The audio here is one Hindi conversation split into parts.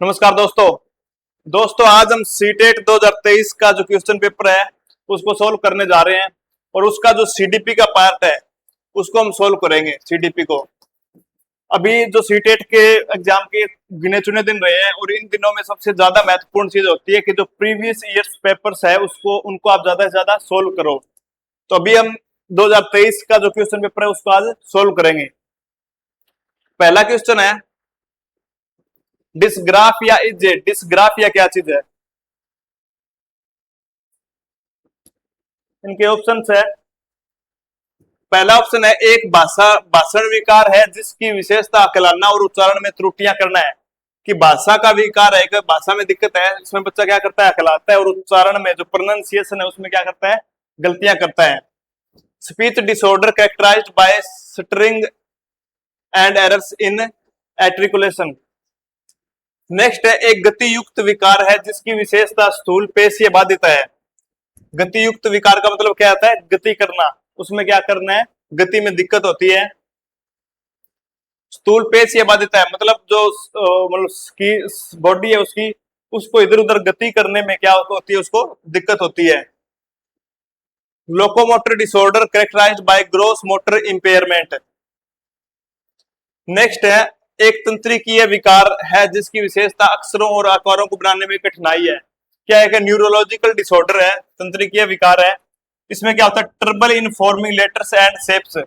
नमस्कार दोस्तों आज हम सीटेट 2023 का जो क्वेश्चन पेपर है उसको सोल्व करने जा रहे हैं और उसका जो सीडीपी का पार्ट है उसको हम सोल्व करेंगे। सीडीपी को अभी जो सीटेट के एग्जाम के गिने चुने दिन रहे हैं और इन दिनों में सबसे ज्यादा महत्वपूर्ण चीज होती है कि जो प्रीवियस ईयर्स पेपर्स है उनको आप ज्यादा से ज्यादा सोल्व करो। तो अभी हम 2023 का जो क्वेश्चन पेपर है उसको आज सोल्व करेंगे। पहला क्वेश्चन है डिस्ग्राफिया इज ए। डिस्ग्राफिया क्या चीज है? इनके ऑप्शंस है। पहला ऑप्शन है एक भाषण विकार है जिसकी विशेषता अकलाना और उच्चारण में त्रुटियां करना है। कि भाषा का विकार है, भाषा में दिक्कत है, इसमें बच्चा क्या करता है, अकलाता है और उच्चारण में जो प्रोनाउंसिएशन है उसमें क्या करता है, गलतियां करता है। Speech disorder characterized by stuttering and errors in articulation. Next है एक गति युक्त विकार है जिसकी विशेषता स्थूल पेशीय बाधित है। गति युक्त विकार का मतलब क्या आता है, गति करना, उसमें क्या करना है, गति में दिक्कत होती है। स्थूल पेशीय बाधित है मतलब जो मतलब बॉडी है उसकी, उसको इधर उधर गति करने में क्या होती है, उसको दिक्कत होती है। Locomotor disorder characterized by gross motor impairment. Next है एक तंत्रिकीय विकार है जिसकी विशेषता अक्षरों और आकारों को बनाने में कठिनाई है। क्या है कि न्यूरोलॉजिकल डिसऑर्डर है, तंत्रिकीय विकार है। इसमें क्या होता है, trouble in forming letters and shapes.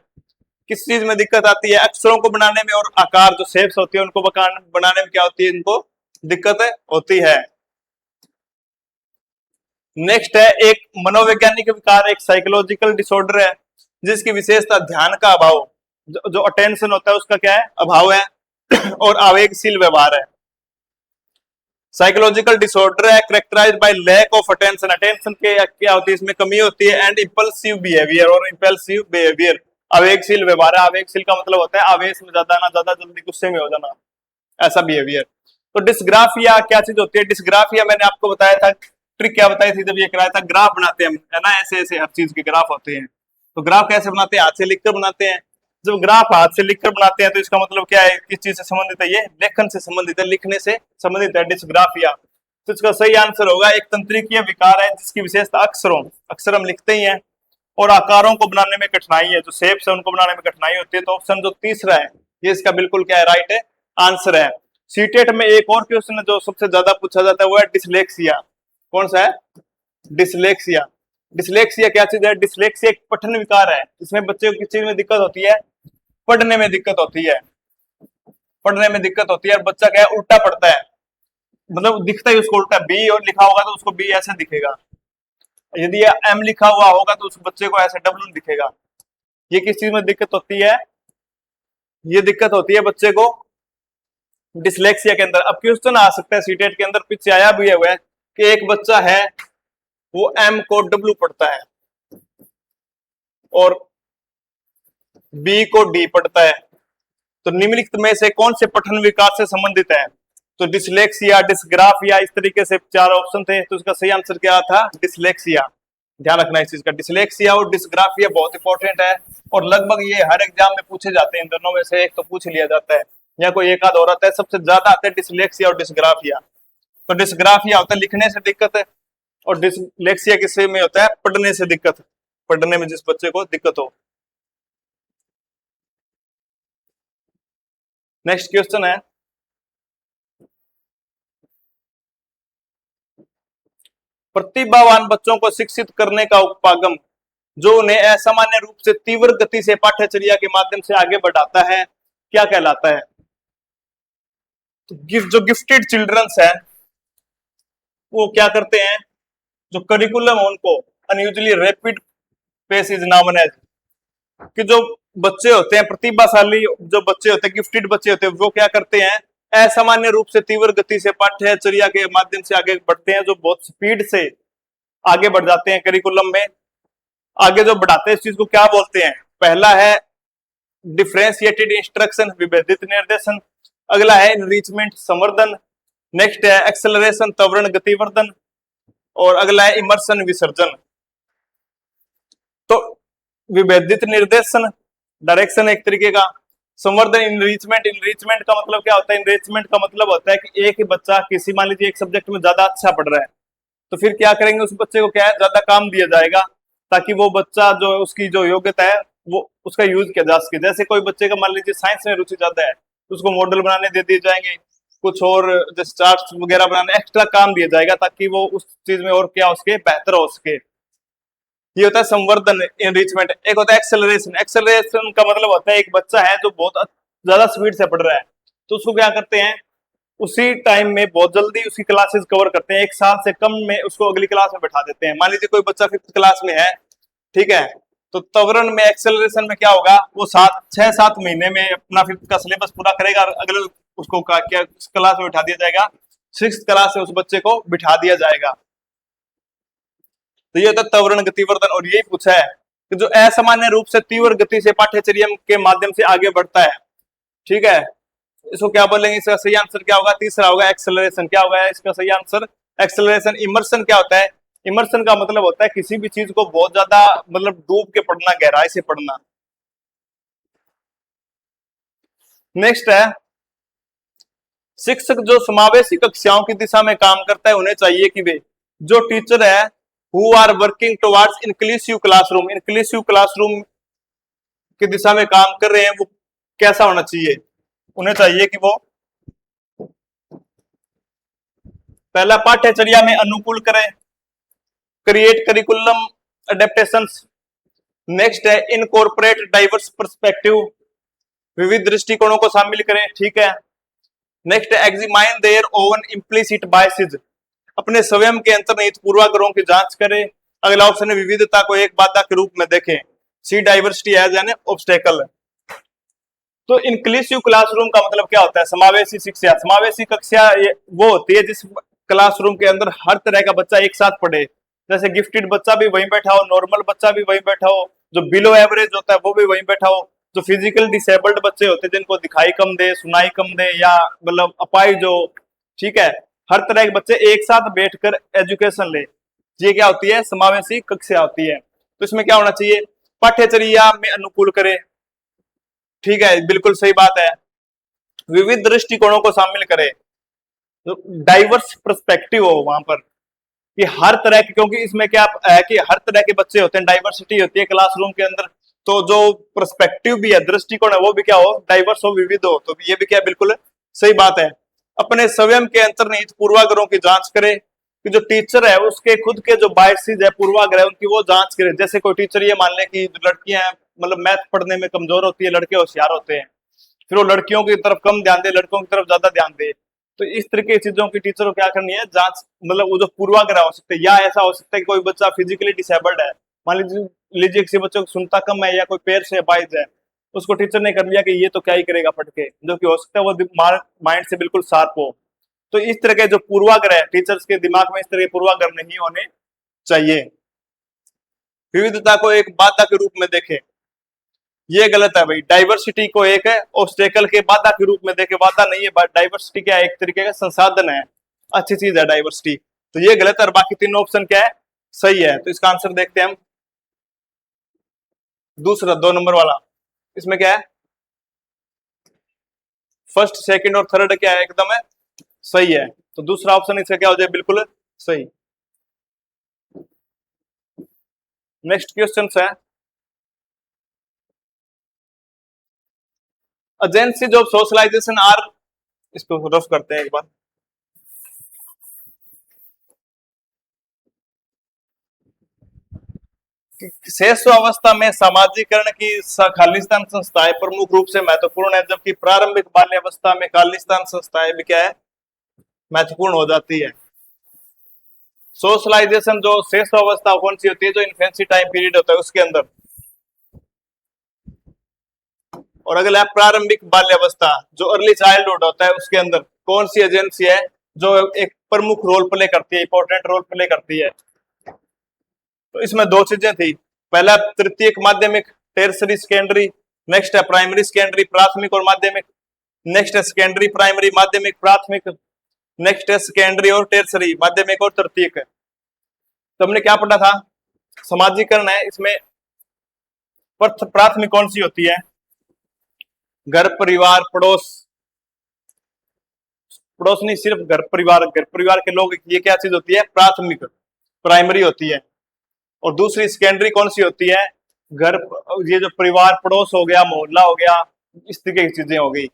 किस चीज में दिक्कत आती है, अक्षरों को बनाने में और आकार जो शेप्स होती है उनको बनाने में क्या होती है, इनको दिक्कत होती है। नेक्स्ट है एक मनोवैज्ञानिक विकार, एक साइकोलॉजिकल डिसऑर्डर है जिसकी विशेषता ध्यान का अभाव, जो अटेंशन होता है उसका क्या है, अभाव है और आवेगशील व्यवहार है। साइकोलॉजिकल डिसऑर्डर है characterized by lack of attention. Attention के क्या होती है, इसमें कमी होती है। एंड इंपल्सिव बिहेवियर और इंपल्सिव बिहेवियर, आवेगशील व्यवहार है। आवेगशील का मतलब होता है आवेश में ज्यादा ना, ज्यादा जल्दी गुस्से में हो जाना, ऐसा बिहेवियर। तो डिस्ग्राफिया क्या चीज होती है? डिस्ग्राफिया मैंने आपको बताया था, ट्रिक क्या बताई थी जब ये कराया था, ग्राफ बनाते हैं है ना, ऐसे ऐसे हर चीज के ग्राफ होते हैं। तो ग्राफ कैसे बनाते हैं, हाथ से लिखकर बनाते हैं। जब ग्राफ हाथ से लिखकर बनाते हैं तो इसका मतलब क्या है, किस चीज से संबंधित है, ये लेखन से संबंधित है, लिखने से संबंधित है डिस्ग्राफिया। तो इसका सही आंसर होगा एक तंत्रिकीय विकार है जिसकी विशेषता अक्षर हम लिखते ही हैं और आकारों को बनाने में कठिनाई है, जो शेप्स है उनको बनाने में कठिनाई होती है। तो ऑप्शन जो तीसरा है ये इसका बिल्कुल क्या है, राइट है आंसर है। सीटेट में एक और क्वेश्चन है जो सबसे ज्यादा पूछा जाता है, वो है डिसलेक्सिया। कौन सा है, डिसलेक्सिया। डिसलेक्सिया क्या चीज है? डिसलेक्सिया एक पठन विकार है, इसमें बच्चे को किस चीज में दिक्कत होती है, पढ़ने में दिक्कत होती है। पढ़ने में दिक्कत होती है और बच्चा क्या है, उल्टा पढ़ता है, मतलब दिखता ही उसको उल्टा, बी और लिखा होगा तो उसको बी ऐसे दिखेगा, यदि एम लिखा हुआ होगा तो उस बच्चे को ऐसे डब्ल्यू दिखेगा। ये किस चीज में दिक्कत होती है, ये दिक्कत होती है बच्चे को डिसलेक्सिया के अंदर। अब क्वेश्चन आ सकता है सीटेट के अंदर, पीछे आया भी है कि एक बच्चा है वो एम को डब्ल्यू पढ़ता है और बी को डी पढ़ता है, तो निम्नलिखित में से कौन से पठन विकार से संबंधित है? तो डिसलेक्सिया, डिस्ग्राफिया, इस तरीके से चार ऑप्शन थे। तो इसका सही आंसर क्या था, डिसलेक्सिया। ध्यान रखना इस चीज का, डिसलेक्सिया और डिस्ग्राफिया बहुत इंपॉर्टेंट है और लगभग ये हर एग्जाम में पूछे जाते हैं। इन दोनों में से एक तो पूछ लिया जाता है या कोई एक आध और आता है। सबसे ज्यादा आता है डिसलेक्सिया और डिस्ग्राफिया। तो डिस्ग्राफिया होता है लिखने से दिक्कत है और डिसलेक्सिया किससे में होता है, पढ़ने से दिक्कत, पढ़ने में जिस बच्चे को दिक्कत हो। नेक्स्ट क्वेश्चन है प्रतिभावान बच्चों को शिक्षित करने का उपागम जो उन्हें असामान्य रूप से तीव्र गति से पाठ्यचर्या के माध्यम से आगे बढ़ाता है क्या कहलाता है? तो जो गिफ्टेड चिल्ड्रंस है वो क्या करते हैं, जो करिकुलम है उनको unusually rapid pace is non age, कि जो बच्चे होते हैं प्रतिभाशाली, जो बच्चे होते हैं गिफ्टेड बच्चे होते हैं, वो क्या करते हैं, असामान्य रूप से तीव्र गति से पाठ्यचर्या के माध्यम से आगे बढ़ते हैं, जो बहुत स्पीड से आगे बढ़ जाते हैं करिकुलम में। आगे जो बढ़ाते हैं इस चीज को क्या बोलते हैं? पहला है डिफरेंशिएटेड इंस्ट्रक्शन, विभेदित निर्देशन। अगला है इनरिचमेंट, संवर्धन। नेक्स्ट है एक्सेलरेशन, त्वरण गतिवर्धन। और अगला है इमर्शन, विसर्जन। तो विभेदित निर्देशन, डायरेक्शन एक तरीके का, संवर्धन, इनरिचमेंट, इनरिचमेंट का मतलब क्या होता है? इनरिचमेंट का मतलब होता है कि एक ही बच्चा किसी, मान लीजिए एक सब्जेक्ट में ज्यादा अच्छा पढ़ रहा है, तो फिर क्या करेंगे, उस बच्चे को क्या है, ज्यादा काम दिया जाएगा, ताकि वो बच्चा जो उसकी जो योग्यता है वो उसका यूज किया जा सके। जैसे कोई बच्चे का मान लीजिए साइंस में रुचि ज्यादा है, तो उसको मॉडल बनाने दे दिए जाएंगे, कुछ और जैसे चार्ट्स वगैरह बनाने एक्स्ट्रा काम दिया जाएगा, ताकि वो उस चीज में और क्या उसके बेहतर हो सके। ये होता है संवर्धन, एनरिचमेंट। एक होता है एक्सेलरेशन। एक्सेलरेशन का मतलब होता है एक बच्चा है जो बहुत ज्यादा स्पीड से पढ़ रहा है, तो उसको क्या करते हैं, उसी टाइम में बहुत जल्दी उसकी क्लासेस कवर करते हैं, एक साल से कम में उसको अगली क्लास में बैठा देते हैं। मान लीजिए कोई बच्चा 5th क्लास में है, ठीक है, तो त्वरण में, एक्सेलरेशन में क्या होगा, वो 6-7 महीने में अपना 5th का सिलेबस पूरा करेगा, और अगले उसको क्या क्लास में बिठा दिया जाएगा, 6th क्लास से उस बच्चे को बिठा दिया जाएगा। तो ये होता है त्वरण गतिवर्धन। और यही पूछा है कि जो असामान्य रूप से तीव्र गति से पाठ्यचर्या के माध्यम से आगे बढ़ता है, ठीक है, इसको क्या बोलेंगे, इसका सही आंसर क्या होगा, तीसरा होगा एक्सेलरेशन। क्या होगा इसका सही आंसर, एक्सेलरेशन। इमर्शन क्या होता है, इमर्शन का मतलब होता है किसी भी चीज को बहुत ज्यादा मतलब डूब के पढ़ना, गहराई से पढ़ना। नेक्स्ट है, शिक्षक जो समावेशी कक्षाओं की दिशा में काम करता है, उन्हें चाहिए कि वे जो टीचर है who are working towards inclusive classroom, inclusive classroom की दिशा में काम कर रहे हैं, वो कैसा होना चाहिए, उन्हें चाहिए कि वो पहला पाठ्यचर्या में अनुकूल करें, क्रिएट करिकुलम अडेप्टेशंस। नेक्स्ट है इनकॉर्पोरेट डाइवर्स पर्सपेक्टिव, विविध दृष्टिकोणों को शामिल करें, ठीक है। नेक्स्ट है examine their own implicit biases, अपने स्वयं के अंतर्निहित पूर्वाग्रहों की जांच करें। अगला ऑप्शन है विविधता को एक बाधा के रूप में देखें, सी डाइवर्सिटी एज एन ऑब्स्टेकल। तो इंक्लूसिव क्लासरूम का मतलब क्या होता है, समावेशी शिक्षा। समावेशी कक्षा वो होती है जिस क्लासरूम के अंदर हर तरह का बच्चा एक साथ पढ़े, जैसे गिफ्टेड बच्चा भी वहीं बैठा हो, नॉर्मल बच्चा भी वहीं बैठा हो, जो बिलो एवरेज होता है वो भी वहीं बैठा हो, जो फिजिकल डिसेबल्ड बच्चे होते हैं जिनको दिखाई कम दे, सुनाई कम दे, या मतलब अपाहिज हो, ठीक है, हर तरह के बच्चे एक साथ बैठकर एजुकेशन ले, ये क्या होती है, समावेशी कक्षा होती है। तो इसमें क्या होना चाहिए, पाठ्यचर्या में अनुकूल करे, ठीक है, बिल्कुल सही बात है। विविध दृष्टिकोणों को शामिल करे, तो डाइवर्स पर्सपेक्टिव हो वहां पर, कि हर तरह के, क्योंकि इसमें क्या है कि हर तरह के बच्चे होते हैं, डाइवर्सिटी होती है क्लासरूम के अंदर, तो जो पर्सपेक्टिव भी है, दृष्टिकोण है, वो भी क्या हो, डाइवर्स हो, विविध हो। तो ये भी क्या बिल्कुल सही बात है। अपने स्वयं के अंतर्निहित पूर्वाग्रहों की जांच करे, कि जो टीचर है उसके खुद के जो बायसेस है, पूर्वाग्रह, उनकी वो जांच करे। जैसे कोई टीचर ये मान ले कि लड़कियां मतलब मैथ पढ़ने में कमजोर होती है, लड़के होशियार होते हैं, फिर वो लड़कियों की तरफ कम ध्यान दे, लड़कों की तरफ ज्यादा ध्यान दे। तो इस तरह की चीजों की टीचर को क्या करनी है, जांच, मतलब वो जो पूर्वाग्रह हो सकते हैं, या ऐसा हो सकता है कि कोई बच्चा फिजिकली डिसेबल्ड है, मान लीजिए किसी बच्चे को सुनता कम है, या कोई पैर से अपाहिज है, उसको टीचर ने कर लिया कि ये तो क्या ही करेगा पढ़ के, जो कि हो सकता है वो माइंड से बिल्कुल शार्प हो। तो इस तरह के जो पूर्वाग्रह, टीचर्स के दिमाग में इस तरह के पूर्वाग्रह नहीं होने चाहिए। विविधता को एक बाधा के रूप में देखें, ये गलत है भाई। डाइवर्सिटी को एक ऑब्स्टेकल के बाधा के रूप में देखे, बाधा नहीं है, डाइवर्सिटी क्या है, एक तरीके का संसाधन है, अच्छी चीज है डाइवर्सिटी। तो ये गलत है, और बाकी तीनों ऑप्शन क्या है, सही है। तो इसका आंसर देखते हैं हम, दूसरा 2 नंबर वाला। इसमें क्या है, फर्स्ट सेकंड और थर्ड क्या है, एकदम है सही है। तो दूसरा ऑप्शन इसका क्या हो जाए, बिल्कुल सही। नेक्स्ट क्वेश्चन है, एजेंसीज ऑफ सोशलाइजेशन आर, इसको रफ करते हैं एक बार। शेष अवस्था में सामाजिकरण की खालिस्तान संस्थाएं प्रमुख रूप से महत्वपूर्ण है, जबकि प्रारंभिक बाल्यावस्था में खालिस्तान संस्थाएं भी क्या है, महत्वपूर्ण हो जाती है। सोशलाइजेशन जो शेष अवस्था कौन सी होती है, जो इन्फेंसी टाइम पीरियड होता है उसके अंदर। और अगला है प्रारंभिक बाल्यावस्था, जो अर्ली चाइल्डहुड होता है उसके अंदर कौन सी एजेंसी है जो एक प्रमुख रोल प्ले करती है, इंपॉर्टेंट रोल प्ले करती है। तो इसमें 2 चीजें थी, पहला तृतीयक माध्यमिक, टेरसरी सेकेंडरी, नेक्स्ट है प्राइमरी सेकेंडरी, प्राथमिक और माध्यमिक, नेक्स्ट है सेकेंडरी प्राइमरी माध्यमिक प्राथमिक, नेक्स्ट है सेकेंडरी और टेरसरी माध्यमिक और तृतीयक। तो हमने क्या पढ़ा था, समाजीकरण है, इसमें प्राथमिक कौन सी होती है, घर परिवार पड़ोस, पड़ोस नहीं, सिर्फ घर परिवार, घर परिवार के लोग, ये क्या चीज होती है? प्राथमिक, प्राइमरी होती है। और दूसरी सेकेंडरी कौन सी होती है? घर, ये जो परिवार पड़ोस हो गया, मोहल्ला हो गया, इस तरीके की चीजें हो गई।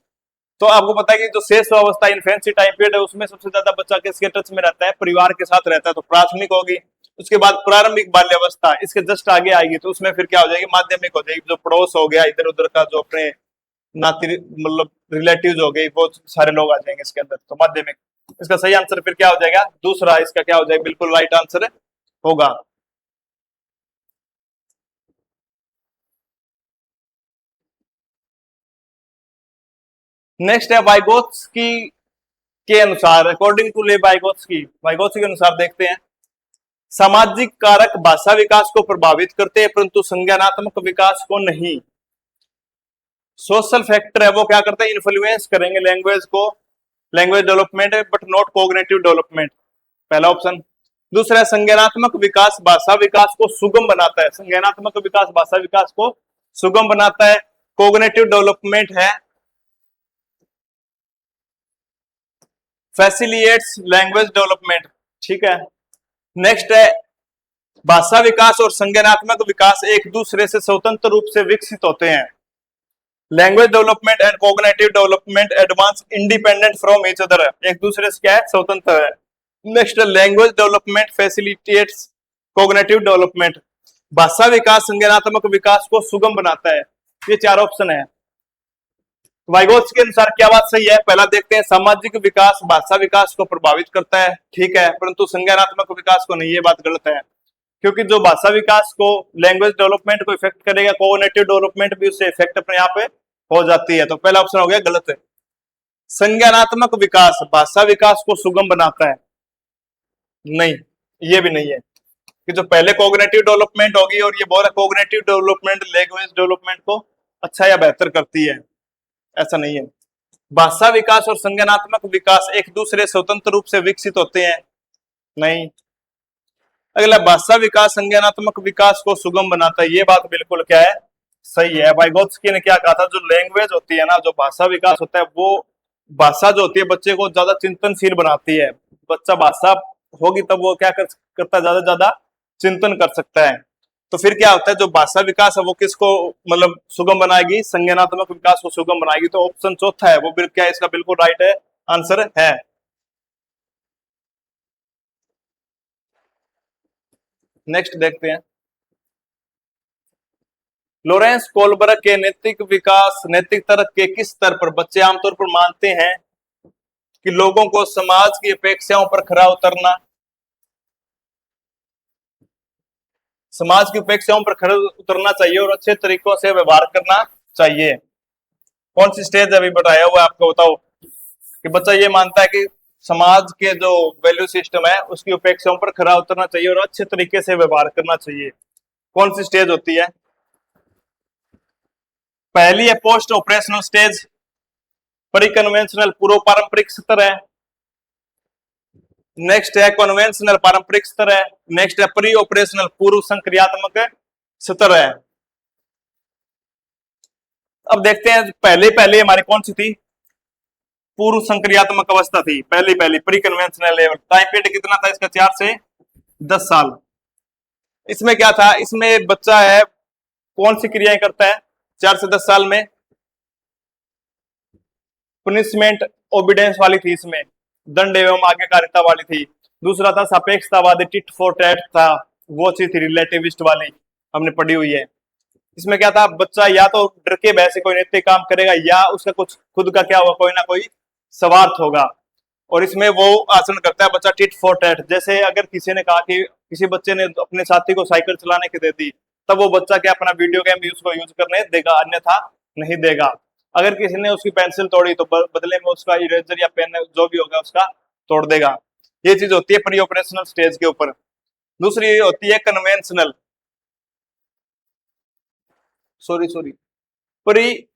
तो आपको पता है कि जो शेष अवस्था इन्फेंसी टाइम पीरियड है उसमें सबसे ज्यादा बच्चा किसके टच में रहता है? परिवार के साथ रहता है, तो प्राथमिक होगी। उसके बाद प्रारंभिक बाल्यावस्था इसके जस्ट आगे आएगी, तो उसमें फिर क्या हो जाएगी? माध्यमिक हो जाएगी। जो पड़ोस हो गया, इधर उधर का जो अपने नाती मतलब रिलेटिव हो गए, बहुत सारे लोग आ जाएंगे इसके अंदर, तो माध्यमिक। इसका सही आंसर फिर क्या हो जाएगा? दूसरा इसका क्या हो जाएगा? बिल्कुल राइट आंसर होगा। नेक्स्ट है वाइगोत्स्की के अनुसार, अकॉर्डिंग टू ले वाइगोत्स्की के अनुसार देखते हैं, सामाजिक कारक भाषा विकास को प्रभावित करते हैं परंतु संज्ञानात्मक विकास को नहीं। सोशल फैक्टर है वो क्या करते हैं? इन्फ्लुएंस करेंगे लैंग्वेज को, language development but not cognitive development, पहला ऑप्शन। दूसरा, संज्ञानात्मक विकास भाषा विकास को सुगम बनाता है, संज्ञानात्मक विकास भाषा विकास को सुगम बनाता है। कोग्निटिव डेवलपमेंट है फैसिलिटेट्स लैंग्वेज डेवलपमेंट, ठीक है। नेक्स्ट है, भाषा विकास और संज्ञानात्मक विकास एक दूसरे से स्वतंत्र रूप से विकसित होते हैं। Language development and cognitive development advance independent from each other, एक दूसरे से क्या है? स्वतंत्र है। Next, language development facilitates cognitive development, भाषा विकास संज्ञानात्मक विकास को सुगम बनाता है। ये चार ऑप्शन है। वाइगोत्स्की के अनुसार क्या बात सही है? पहला देखते हैं, सामाजिक विकास भाषा विकास को प्रभावित करता है, ठीक है, परंतु संज्ञानात्मक विकास को नहीं, ये बात गलत है। क्योंकि जो भाषा विकास को, लैंग्वेज डेवलपमेंट को इफेक्ट करेगा, कोग्निटिव डेवलपमेंट भी उससे इफेक्ट अपने यहाँ पे हो जाती है, तो पहला ऑप्शन हो गया गलत है। संज्ञानात्मक विकास भाषा विकास को सुगम बनाता है, नहीं, ये भी नहीं है। कि जो पहले कोग्निटिव डेवलपमेंट होगी और ये बोल रहा कोग्निटिव डेवलपमेंट लैंग्वेज डेवलपमेंट को अच्छा या बेहतर करती है, ऐसा नहीं है। भाषा विकास और संज्ञानात्मक विकास एक दूसरे स्वतंत्र रूप से विकसित होते हैं, नहीं। अगला, भाषा विकास संज्ञानात्मक विकास को सुगम बनाता है, ये बात बिल्कुल क्या है? सही है। वाइगोत्स्की ने क्या कहा था? जो लैंग्वेज होती है ना, जो भाषा विकास होता है, वो भाषा जो होती है बच्चे को ज्यादा चिंतनशील बनाती है। बच्चा भाषा होगी तब वो क्या करता है? ज्यादा ज्यादा चिंतन कर सकता है। तो फिर क्या होता है? जो भाषा विकास है वो किसको मतलब सुगम बनाएगी? संज्ञानात्मक विकास को सुगम बनाएगी। तो ऑप्शन चौथा है वो क्या है? इसका बिल्कुल राइट है आंसर है। नेक्स्ट देखते हैं, लोरेंस कोलबर्ग के नैतिक तर्क के किस स्तर पर बच्चे आमतौर पर मानते हैं कि लोगों को समाज की अपेक्षाओं पर खरा उतरना, समाज की अपेक्षाओं पर खरा उतरना चाहिए और अच्छे तरीकों से व्यवहार करना चाहिए। कौन सी स्टेज अभी बताया हुआ आपको बताओ कि बच्चा ये मानता है कि समाज के जो वैल्यू सिस्टम है उसकी अपेक्षाओं पर खरा उतरना चाहिए और अच्छे तरीके से व्यवहार करना चाहिए। कौन सी स्टेज होती है? पहली है post operational stage, pre conventional पूर्व पारंपरिक स्तर है। नेक्स्ट है कन्वेंशनल पारंपरिक स्तर है। नेक्स्ट है प्री ऑपरेशनल पूर्व संक्रियात्मक स्तर है। अब देखते हैं, पहले पहले हमारी कौन सी थी? पूर्व संक्रियात्मक अवस्था थी, पहली pre conventional level. Time period कितना था इसका? 4 से 10 साल। इसमें क्या था? इसमें बच्चा है कौन सी क्रियाएं करता है 4 से 10 साल में? पनिशमेंट ओबिडेंस वाली थी, इसमें दंड एवं आज्ञाकारिता वाली थी। दूसरा था सापेक्षतावादी, टिट फॉर टैट था, वो चीज थी रिलेटिविस्ट वाली, हमने पढ़ी हुई है। इसमें क्या था? बच्चा या तो डर के भय से कोई नैतिक काम करेगा या उसका कुछ खुद का क्या होगा, कोई ना कोई स्वार्थ होगा। और इसमें वो आचरण करता है बच्चा टिट फॉर टैट। जैसे अगर किसी ने कहा कि किसी बच्चे ने अपने साथी को साइकिल चलाने की दे दी, तब वो बच्चा क्या अपना वीडियो गेम भी उसको यूज करने देगा, अन्यथा नहीं देगा। अगर किसी ने उसकी पेंसिल तोड़ी तो बदले में उसका इरेजर या पेन जो भी होगा उसका तोड़ देगा। ये चीज होती है प्री ऑपरेशनल स्टेज के ऊपर। दूसरी होती है कन्वेंशनल, सॉरी प्री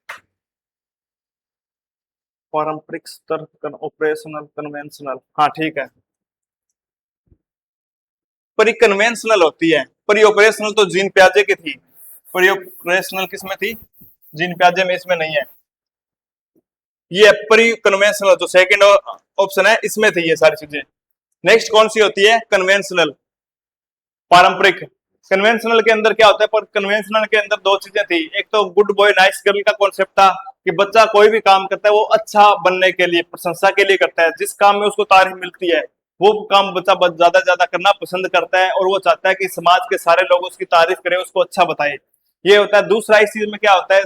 पारंपरिक स्तर, ऑपरेशनल कन्वेंशनल, हाँ ठीक है। प्री कन्वेंशनल होती है, प्री ऑपरेशनल तो जीन प्याजे की थी। प्री ऑपरेशनल किसमें थी? जीन प्याजे में, इसमें नहीं है। ये प्री कन्वेंशनल जो सेकंड ऑप्शन है इसमें थी ये सारी चीजें। नेक्स्ट कौन सी होती है? कन्वेंशनल, पारंपरिक। कन्वेंशनल के अंदर क्या होता है? पर कन्वेंशनल के अंदर दो चीजें थी, एक तो गुड बॉय नाइस गर्ल का कॉन्सेप्ट था कि बच्चा कोई भी काम करता है वो अच्छा बनने के लिए, प्रशंसा के लिए करता है, जिस काम में उसको तारीफ मिलती है वो काम बच्चा ज्यादा ज्यादा करना पसंद करता है और वो चाहता है कि समाज के सारे लोग उसकी तारीफ करें, उसको अच्छा बताए, ये होता है। दूसरा इस चीज में क्या होता है?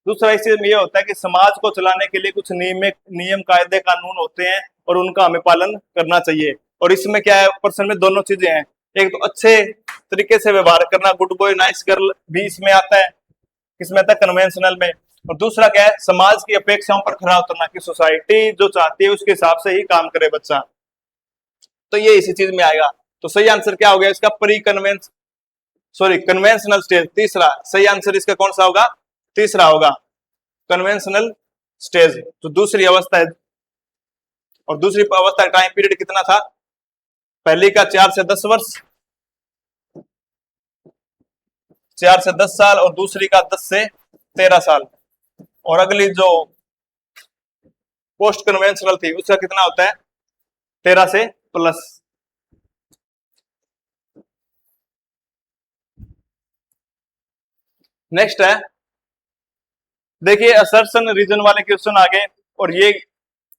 दूसरा इस चीज में ये होता है कि समाज को चलाने के लिए कुछ नियम कायदे कानून होते हैं और उनका हमें पालन करना चाहिए। और इसमें क्या है, पर्सन में दोनों चीजें हैं, एक तो अच्छे तरीके से व्यवहार करना, गुड बॉय नाइस गर्ल भी इसमें आता है, किसमें आता है? कन्वेंशनल में। और दूसरा क्या है? समाज की अपेक्षाओं पर खरा उतरना, कि सोसाइटी जो चाहती है उसके हिसाब से ही काम करे बच्चा, तो ये इसी चीज में आएगा। तो सही आंसर क्या हो गया इसका? Conventional stage. तीसरा सही आंसर इसका कौन सा होगा? तीसरा होगा कन्वेंशनल स्टेज, तो दूसरी अवस्था है। और दूसरी अवस्था का टाइम पीरियड कितना था? पहली का 4 से 10 वर्ष, 4 से 10 साल, और दूसरी का 10 से 13 साल। और अगली जो पोस्ट कन्वेंशनल थी उसका कितना होता है? 13 से प्लस। नेक्स्ट है, देखिए असर्शन रीजन वाले क्वेश्चन आ गए, और ये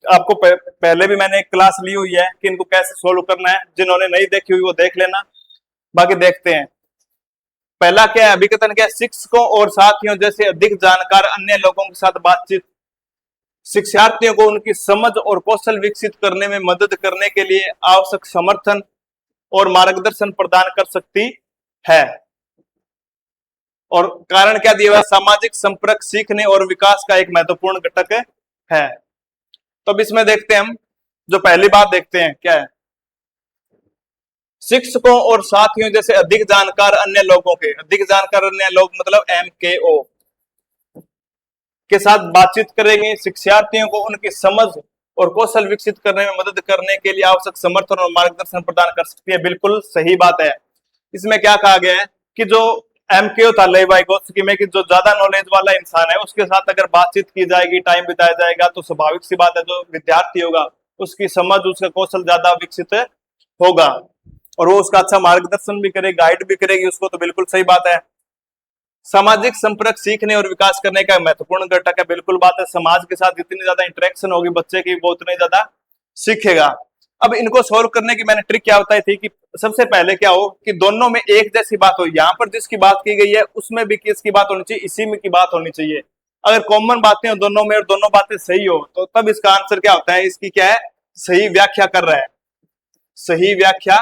आपको पहले भी मैंने एक क्लास ली हुई है कि इनको कैसे सोल्व करना है, जिन्होंने नहीं देखी हुई वो देख लेना। बाकी देखते हैं, पहला क्या है? अभिकथन क्या है? शिक्षकों और साथियों जैसे अधिक जानकार अन्य लोगों के साथ बातचीत शिक्षार्थियों को उनकी समझ और कौशल विकसित करने में मदद करने के लिए आवश्यक समर्थन और मार्गदर्शन प्रदान कर सकती है। और कारण क्या दिया हुआ? सामाजिक संपर्क सीखने और विकास का एक महत्वपूर्ण घटक है। तो अब इसमें देखते हैं हम, जो पहली बात देखते हैं क्या है? शिक्षकों और साथियों जैसे अधिक जानकार अन्य लोगों के, अधिक जानकार अन्य लोग मतलब MKO के साथ बातचीत करेंगे, शिक्षार्थियों को उनकी समझ और कौशल विकसित करने में मदद करने के लिए आवश्यक समर्थन और मार्गदर्शन प्रदान कर सकती है। बिल्कुल सही बात है। इसमें क्या कहा गया है कि जो MKO था लेवी वाइगोत्स्की में, कि जो ज्यादा नॉलेज वाला इंसान है उसके साथ अगर बातचीत की जाएगी, टाइम बिताया जाएगा, तो स्वाभाविक सी बात है जो विद्यार्थी होगा उसकी समझ, उसका कौशल ज्यादा विकसित होगा और वो उसका अच्छा मार्गदर्शन भी करे, गाइड भी करेगी उसको, तो बिल्कुल सही बात है। सामाजिक संपर्क सीखने और विकास करने का महत्वपूर्ण घटक है। बिल्कुल बात है, समाज के साथ जितनी ज्यादा इंटरेक्शन होगी बच्चे की वो उतने ज्यादा सीखेगा। अब इनको सोल्व करने की मैंने ट्रिक क्या बताई थी कि सबसे पहले क्या हो कि दोनों में एक जैसी बात हो, यहाँ पर जिसकी बात की गई है उसमें भी किसकी बात होनी चाहिए? इसी में की बात होनी चाहिए। अगर कॉमन बातें हो दोनों में और दोनों बातें सही हो तो तब इसका आंसर क्या होता है? इसकी क्या है? सही व्याख्या कर रहा है, सही व्याख्या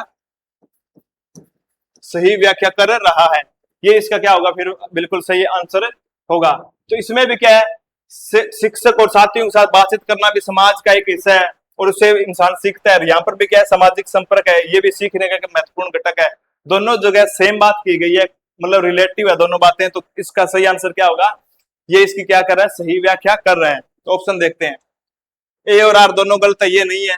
कर रहा है, ये इसका क्या होगा? फिर बिल्कुल सही आंसर होगा। तो इसमें भी क्या है? शिक्षक और साथियों के साथ बातचीत करना भी समाज का एक हिस्सा है और उससे इंसान सीखता है। यहाँ पर भी क्या है? सामाजिक संपर्क है, ये भी सीखने का महत्वपूर्ण घटक है। दोनों जगह सेम बात की गई है, मतलब रिलेटिव है दोनों बातें, तो इसका सही आंसर क्या होगा? ये इसकी क्या कर रहा है? सही व्याख्या कर रहा है। तो ऑप्शन देखते हैं, ए और आर दोनों गलत है, ये नहीं है।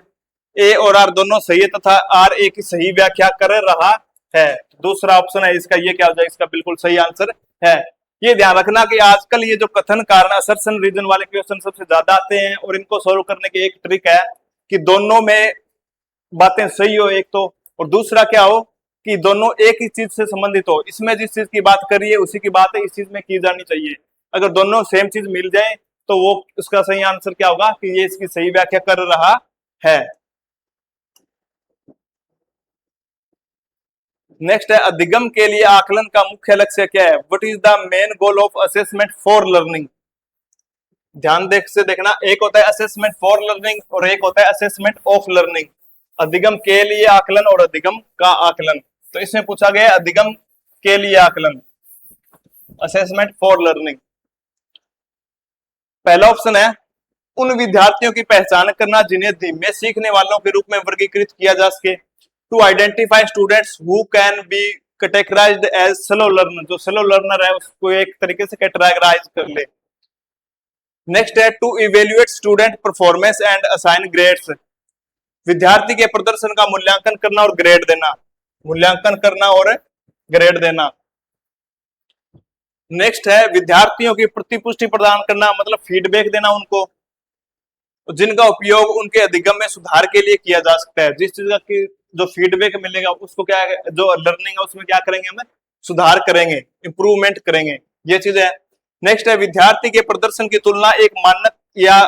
ए और आर दोनों सही है तथा आर ए की सही व्याख्या कर रहा है। दूसरा ऑप्शन है इसका, ये क्या हो जाएगा? इसका बिल्कुल सही आंसर है। ये ध्यान रखना कि आजकल ये जो कथन कारण असर्शन रीजन वाले क्वेश्चन सबसे ज्यादा आते हैं और इनको सोल्व करने की एक ट्रिक है कि दोनों में बातें सही हो एक तो, और दूसरा क्या हो कि दोनों एक ही चीज से संबंधित हो। इसमें जिस चीज की बात करी है उसी की बात है इस चीज में की जानी चाहिए। अगर दोनों सेम चीज मिल जाए तो वो उसका सही आंसर क्या होगा? कि ये इसकी सही व्याख्या कर रहा है। नेक्स्ट है, अधिगम के लिए आकलन का मुख्य लक्ष्य क्या है? What is the main goal of assessment for learning? ध्यान से देखना, एक होता है असेसमेंट फॉर लर्निंग और एक होता है असेसमेंट ऑफ लर्निंग। अधिगम के लिए आकलन और अधिगम का आकलन। तो इसमें पूछा गया है अधिगम के लिए आकलन, असेसमेंट फॉर लर्निंग। पहला ऑप्शन है उन विद्यार्थियों की पहचान करना जिन्हें धीमे सीखने वालों के रूप में वर्गीकृत किया जा सके। To identify students who can be categorised as slow learner, जो स्लो लर्नर है उसको एक तरीके से कैटेगराइज कर ले। नेक्स्ट है to evaluate student performance and assign grades, विद्यार्थी के प्रदर्शन का मूल्यांकन करना और ग्रेड देना, मूल्यांकन करना और ग्रेड देना। नेक्स्ट है विद्यार्थियों की प्रतिपुष्टि प्रदान करना, मतलब फीडबैक देना उनको। जिनका उपयोग उनके अधिगम में सुधार के लिए किया जा सकता है। जिस चीज का कि जो फीडबैक मिलेगा उसको क्या है, जो लर्निंग है उसमें क्या करेंगे, हम सुधार करेंगे, इंप्रूवमेंट करेंगे, ये चीज है। नेक्स्ट है विद्यार्थी के प्रदर्शन की तुलना एक मानक या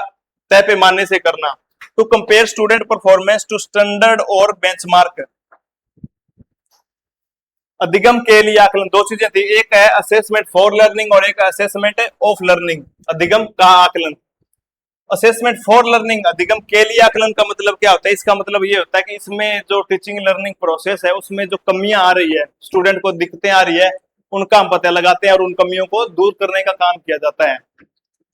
तय पैमाने से करना। To compare student performance to standard और बेंचमार्क। अधिगम के लिए आकलन दो चीजें थी, एक है असेसमेंट फॉर लर्निंग और एक असेसमेंट ऑफ लर्निंग। अधिगम का आकलन, असेसमेंट फॉर लर्निंग, अधिगम के लिए आकलन का मतलब क्या होता है, इसका मतलब ये होता है कि इसमें जो टीचिंग लर्निंग प्रोसेस है उसमें जो कमियां आ रही है, स्टूडेंट को दिक्कतें आ रही है, उनका हम पता लगाते हैं और उन कमियों को दूर करने का काम किया जाता है।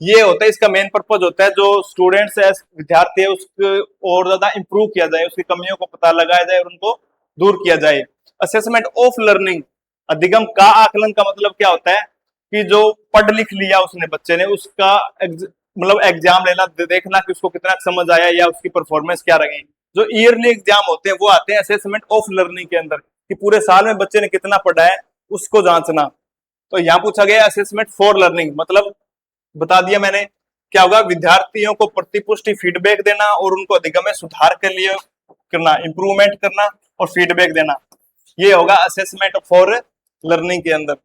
ये होता है, इसका मेन पर्पज होता है जो स्टूडेंट्स है, विद्यार्थी है, उसको और ज्यादा इंप्रूव किया जाए, उसकी कमियों को पता लगाया जाए और उनको दूर किया जाए। असेसमेंट ऑफ लर्निंग, अधिगम का आकलन का मतलब क्या होता है कि जो पढ़ लिख लिया उसने बच्चे ने, उसका मतलब एग्जाम लेना, देखना कि उसको कितना समझ आया या उसकी परफॉर्मेंस क्या रही। जो ईयरली एग्जाम होते हैं वो आते हैं असेसमेंट ऑफ लर्निंग के अंदर, कि पूरे साल में बच्चे ने कितना पढ़ा है उसको जांचना। तो यहाँ पूछा गया असेसमेंट फॉर लर्निंग, मतलब बता दिया मैंने क्या होगा, विद्यार्थियों को प्रतिपुष्टि फीडबैक देना और उनको अधिगम में सुधार के लिए करना, इंप्रूवमेंट करना और फीडबैक देना, ये होगा असेसमेंट फॉर लर्निंग के अंदर।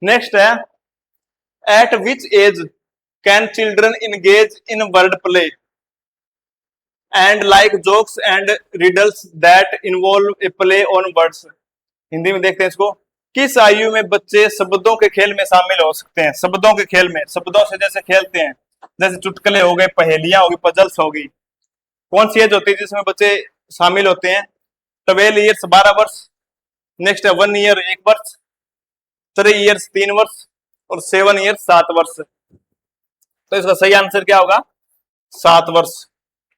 नेक्स्ट है at which age can children engage in word play and like jokes and riddles that involve a play on words. Hindi में देखते हैं इसको, किस आयु में बच्चे शब्दों के खेल में शामिल हो सकते हैं। शब्दों के खेल में, शब्दों से जैसे खेलते हैं, जैसे चुटकुले हो गए, पहेलियां होगी, पजल्स होगी, कौन सी एज होती है जिसमें बच्चे शामिल होते हैं। 12 ईयर्स 12 वर्ष, नेक्स्ट है 1 ईयर 1 वर्ष, 3 ईयर्स 3 वर्ष और 7 ईयर्स 7 वर्ष। तो इसका सही आंसर क्या होगा, 7 वर्ष।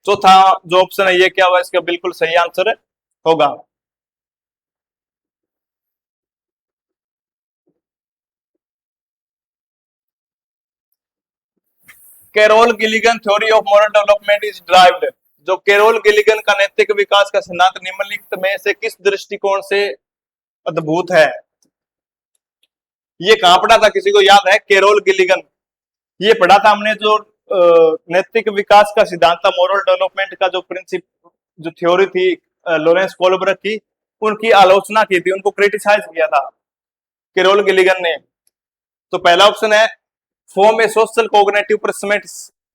चौथा जो ऑप्शन है ये क्या होगा, इसका बिल्कुल सही आंसर होगा। Carol Gilligan theory of moral development is driven. जो कैरोल गिलिगन का नैतिक विकास का सिद्धांत निम्नलिखित में से किस दृष्टिकोण से अद्भुत है। ये कहां पढ़ा था, किसी को याद है? कैरोल गिलिगन, ये पढ़ा था हमने जो नैतिक विकास का सिद्धांत था, मॉरल डेवलपमेंट का जो प्रिंसिप, जो थ्योरी थी लॉरेंस कोलबर्ग की, उनकी आलोचना की थी, उनको क्रिटिसाइज किया था कैरोल गिलिगन ने। तो पहला ऑप्शन है फॉर्म ए सोशल कोग्निटिव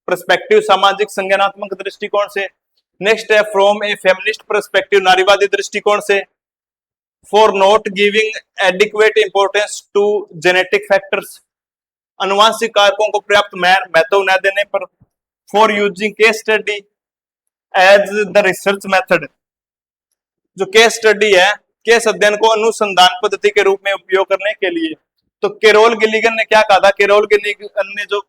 पर्सपेक्टिव, सामाजिक संज्ञानात्मक दृष्टिकोण से। नेक्स्ट है फ्रॉम ए फेमिनिस्ट पर्सपेक्टिव, नारीवादी दृष्टिकोण से। For not giving adequate importance to genetic factors, अनुवांशिक कारकों को पर्याप्त महत्व न देने पर। For using case study as the research method, जो केस स्टडी है, केस अध्ययन को अनुसंधान पद्धति के रूप में उपयोग करने के लिए। तो कैरोल गिलिगन ने क्या कहा था, कैरोल गिलिगन ने जो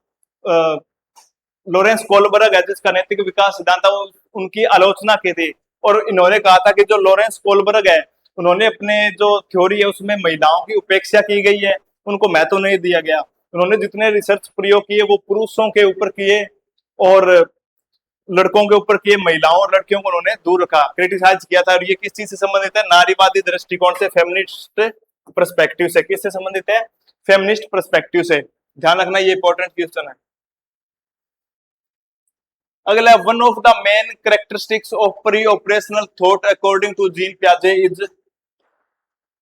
लॉरेंस कोलबर्ग है जिसका नैतिक विकास सिद्धांत था, उनकी आलोचना की थी और इन्होंने कहा था कि जो लॉरेंस कोलबर्ग है, उन्होंने अपने जो थ्योरी है उसमें महिलाओं की उपेक्षा की गई है, उनको महत्व नहीं दिया गया। उन्होंने जितने रिसर्च प्रयोग किए वो पुरुषों के ऊपर किए और लड़कों के ऊपर किए, महिलाओं और लड़कियों को उन्होंने दूर रखा, क्रिटिसाइज किया था। और ये किस चीज से संबंधित है, नारीवादी दृष्टिकोण से, फेमिनिस्ट पर्सपेक्टिव से। किससे संबंधित है, फेमिनिस्ट पर्सपेक्टिव से। ध्यान रखना, ये इंपॉर्टेंट क्वेश्चन है। अगला, one of the main characteristics of pre operational thought according to Jean पियाजे is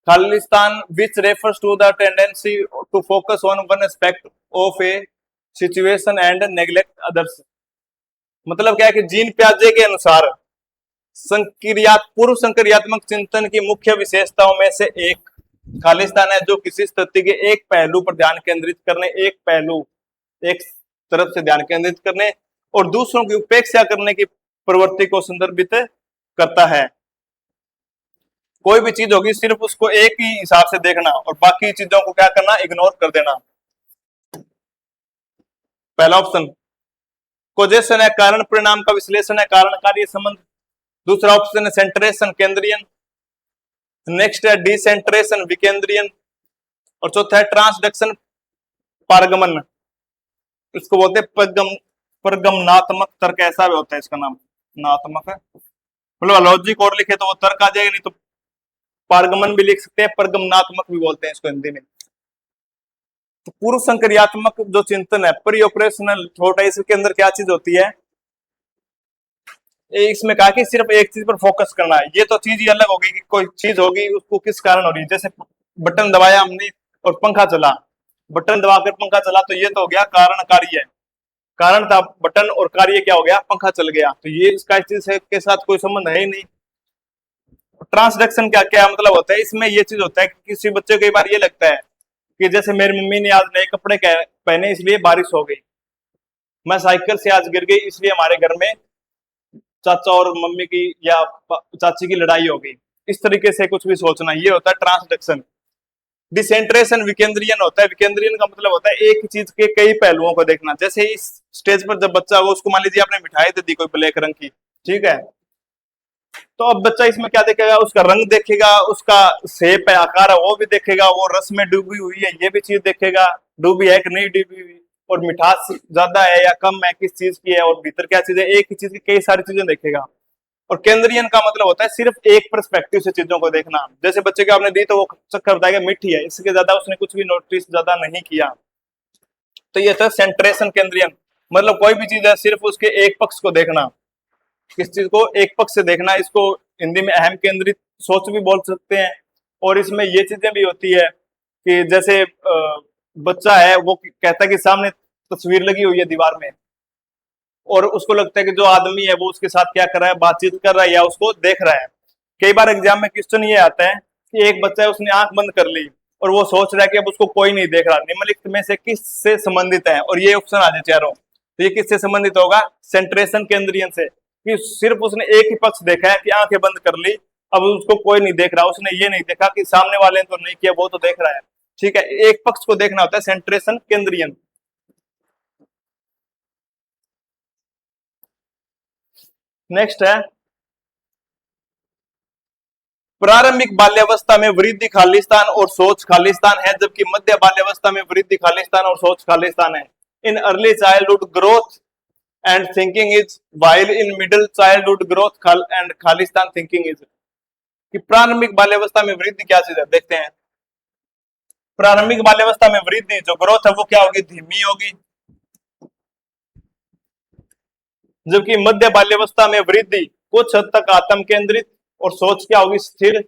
Khalistan, which refers to the tendency to focus on one aspect of a situation and neglect others। मतलब क्या है कि जीन पियाजे के अनुसार पूर्व संक्रियात्मक चिंतन की मुख्य विशेषताओं में से एक खालिस्तान है, जो किसी स्थिति के एक पहलू पर ध्यान केंद्रित करने, एक पहलू, एक तरफ से ध्यान केंद्रित करने और दूसरों की उपेक्षा करने की प्रवृत्ति को संदर्भित करता है। कोई भी चीज होगी सिर्फ उसको एक ही हिसाब से देखना और बाकी चीजों को क्या करना, इग्नोर कर देना। पहला ऑप्शन कोजेशन है, कारण परिणाम का विश्लेषण है, कारण कार्य संबंध। दूसरा ऑप्शन है सेंट्रेशन, केंद्रीयन। नेक्स्ट है डिसेंट्रेशन, विकेंद्रीयन। और चौथा है ट्रांसडक्शन, पारगमन। इसको बोलते हैं परगमनात्मक तर्क, ऐसा भी होता है इसका नाम, नात्मक है। मतलब लॉजिक और लिखे तो वो तर्क आ जाएगा, नहीं तो पारगमन भी लिख सकते हैं, परगमनात्मक भी बोलते हैं इसको हिंदी में। तो पूर्व संक्रियात्मक जो चिंतन है, प्री ऑपरेशनल थॉट है, इसके अंदर क्या चीज होती है, इसमें कहा कि सिर्फ एक चीज पर फोकस करना है। ये तो चीज ही अलग होगी कि कोई चीज होगी उसको किस कारण हो रही है, जैसे बटन दबाया हमने और पंखा चला, बटन दबाकर पंखा चला, तो ये तो हो गया कारण कार्य, कारण था बटन और कार्य क्या हो गया, पंखा चल गया। तो ये इसका इस चीज के साथ कोई संबंध है ही नहीं। ट्रांसडक्शन क्या क्या मतलब होता है, इसमें ये चीज होता है कि किसी बच्चे को कई बार ये लगता है कि जैसे मेरी मम्मी ने आज नए कपड़े पहने इसलिए बारिश हो गई, मैं साइकिल से आज गिर गई इसलिए हमारे घर में चाचा और मम्मी की या चाची की लड़ाई हो गई। इस तरीके से कुछ भी सोचना, ये होता है ट्रांसडक्शन। डिसेंट्रेशन विकेंद्रीयन होता है। विकेंद्रीयन का मतलब होता है एक चीज के कई पहलुओं को देखना। जैसे इस स्टेज पर जब बच्चा हो, उसको मान लीजिए आपने मिठाई दे दी कोई ब्लैक रंग की, ठीक है, तो अब बच्चा इसमें क्या देखेगा, उसका रंग देखेगा, उसका शेप है, आकार है, वो भी देखेगा, वो रस में डूबी हुई है ये भी चीज देखेगा, डूबी है कि नहीं डूबी हुई, और मिठास ज्यादा है या कम है, किस चीज की है, और भीतर क्या चीज है, एक ही चीज की कई सारी चीजें देखेगा। और केंद्रीयन का मतलब होता है सिर्फ एक पर्सपेक्टिव से चीजों को देखना। जैसे बच्चे को आपने दी तो वो चक्कर बताएगा मीठी है, इसके ज्यादा उसने कुछ भी नोटिस ज्यादा नहीं किया। तो ये था सेंट्रेशन केंद्रीयन, मतलब कोई भी चीज है सिर्फ उसके एक पक्ष को देखना, किस चीज को एक पक्ष से देखना। इसको हिंदी में अहम केंद्रित सोच भी बोल सकते हैं। और इसमें ये चीजें भी होती है कि जैसे बच्चा है वो कहता है कि सामने तस्वीर लगी हुई है दीवार में, और उसको लगता है कि जो आदमी है वो उसके साथ क्या कर रहा है, बातचीत कर रहा है या उसको देख रहा है। कई बार एग्जाम में क्वेश्चन ये आता है कि एक बच्चा है उसने आंख बंद कर ली और वो सोच रहा है कि अब उसको कोई नहीं देख रहा, निम्नलिखित में से किस से संबंधित है, और ये ऑप्शन आ जाए चारों, तो ये किससे संबंधित होगा, सेंट्रेशन केंद्रीयन से, कि सिर्फ उसने एक ही पक्ष देखा है कि आंखें बंद कर ली, अब उसको कोई नहीं देख रहा, उसने ये नहीं देखा कि सामने वाले ने तो नहीं किया, वो तो देख रहा है, ठीक है, एक पक्ष को देखना होता है सेंट्रेशन केंद्रीयन। नेक्स्ट है प्रारंभिक बाल्यावस्था में वृद्धि खालिस्तान और सोच खालिस्तान है, जबकि मध्य बाल्यावस्था में वृद्धि खालिस्तान और सोच खालिस्तान है। In early childhood growth and thinking is, while in middle childhood growth and Khalistan thinking is. कि प्रारंभिक बाल्यावस्था में वृद्धि क्या चीज है, देखते हैं। प्रारंभिक बाल्यावस्था में वृद्धि जो ग्रोथ है वो क्या होगी, धीमी होगी, जबकि मध्य बाल्यावस्था में वृद्धि कुछ हद तक आत्म केंद्रित और सोच क्या होगी, स्थिर।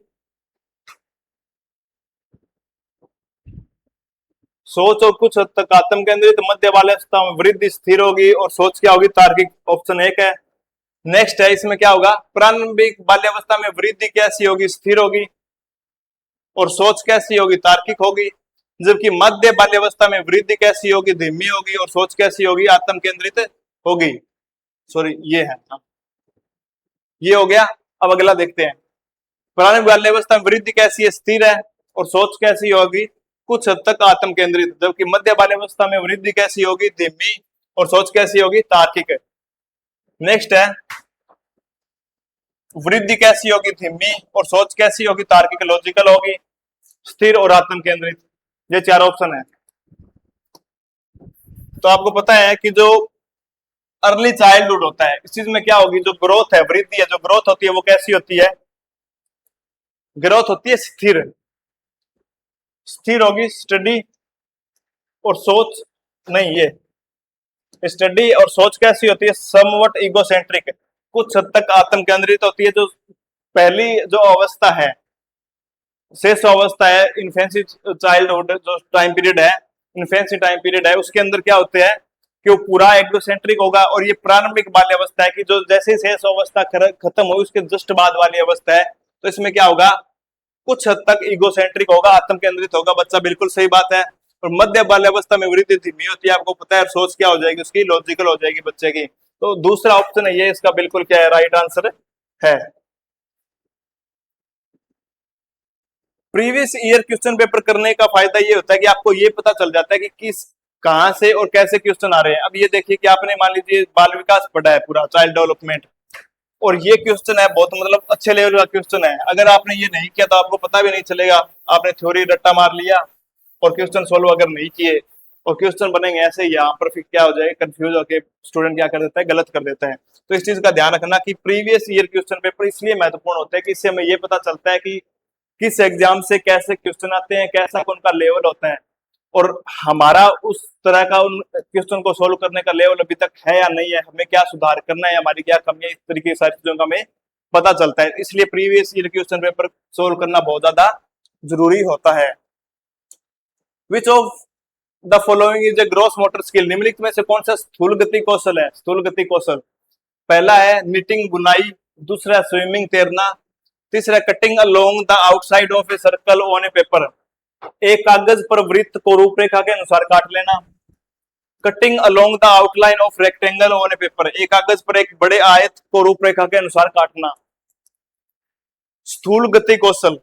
सोच और कुछ हद तक आत्म केंद्रित, मध्य बाल्यावस्था में वृद्धि स्थिर होगी, और सोच क्या होगी, तार्किक। ऑप्शन एक है। नेक्स्ट है, इसमें क्या होगा, प्रारंभिक बाल्यावस्था में वृद्धि कैसी होगी, स्थिर होगी, और सोच कैसी होगी, तार्किक होगी, जबकि मध्य बाल्यावस्था में वृद्धि कैसी होगी, धीमी होगी, और सोच कैसी होगी, आत्म केंद्रित होगी। सॉरी ये है, ये हो गया। अब अगला देखते हैं, प्रारंभिक बाल्यावस्था में वृद्धि कैसी है, स्थिर है, और सोच कैसी होगी, कुछ हद तक आत्म केंद्रित, जबकि मध्य बाल्यावस्था में वृद्धि कैसी होगी, धीमी, और सोच कैसी होगी, तार्किक है। नेक्स्ट है, वृद्धि कैसी होगी, धीमी, और सोच कैसी होगी, तार्किक, लॉजिकल होगी, स्थिर और आत्म केंद्रित। ये चार ऑप्शन है। तो आपको पता है कि जो अर्ली चाइल्डहुड होता है, इस चीज में क्या होगी, जो ग्रोथ है, वृद्धि है, जो ग्रोथ होती है वो कैसी होती है, ग्रोथ होती है स्थिर, स्थिर होगी, स्टडी, और सोच नहीं, ये स्टडी और सोच कैसी होती है, समवट इगोसेंट्रिक, कुछ हद तक आत्म केंद्रित होती है। जो पहली जो अवस्था है, शेष अवस्था है, इन्फेंसी चाइल्डहुड जो टाइम पीरियड है, इन्फेंसी टाइम पीरियड है, उसके अंदर क्या होते हैं कि वो पूरा एग्रोसेंट्रिक होगा। और ये प्रारंभिक बाल्यावस्था है कि जो जैसे शेष अवस्था खत्म हुई उसके जस्ट बाद वाली अवस्था है, तो इसमें क्या होगा, कुछ हद तक इगोसेंट्रिक होगा, आत्म केंद्रित होगा बच्चा, बिल्कुल सही बात है। और मध्य बाल्यावस्था में वृद्धि धीमी होती है, आपको पता है, सोच क्या हो जाएगी उसकी, लॉजिकल हो जाएगी बच्चे की। तो दूसरा ऑप्शन है ये, इसका बिल्कुल क्या है, राइट आंसर है। प्रीवियस ईयर क्वेश्चन पेपर करने का फायदा ये होता है कि आपको ये पता चल जाता है कि किस कहां से और कैसे क्वेश्चन आ रहे हैं। अब ये देखिए कि आपने मान लीजिए बाल विकास पढ़ा है पूरा, चाइल्ड डेवलपमेंट, और ये क्वेश्चन है बहुत मतलब अच्छे लेवल का क्वेश्चन है। अगर आपने ये नहीं किया तो आपको पता भी नहीं चलेगा, आपने थ्योरी रट्टा मार लिया और क्वेश्चन सोल्व अगर नहीं किए, और क्वेश्चन बनेंगे ऐसे, यहाँ पर फिर क्या हो जाएगा, कंफ्यूज होकर स्टूडेंट क्या कर देता है, गलत कर देता है। तो इस चीज का ध्यान रखना कि प्रीवियस ईयर क्वेश्चन पेपर इसलिए महत्वपूर्ण होता है कि इससे हमें ये पता चलता है कि किस एग्जाम से कैसे क्वेश्चन आते हैं, कैसा उनका लेवल होता है। और हमारा उस तरह का उन क्वेश्चन को सोल्व करने का लेवल अभी तक है या नहीं है, हमें क्या सुधार करना है, हमारी क्या कमी है, इस तरीके की सारी चीजों का हमें पता चलता है। इसलिए previous year question paper solve करना बहुत ज्यादा जरूरी होता है। Which of the following is a gross motor skill, निम्नलिखित में से कौन सा स्थूल गति कौशल है? स्थूल गति कौशल पहला है निटिंग बुनाई, दूसरा स्विमिंग तैरना, तीसरा cutting along the outside of a circle on A paper, एक कागज पर वृत्त को रूपरेखा के अनुसार काट लेना, cutting along the outline of rectangle on A paper, एक कागज पर एक बड़े आयत को रूपरेखा के अनुसार काटना। स्थूल गति कौशल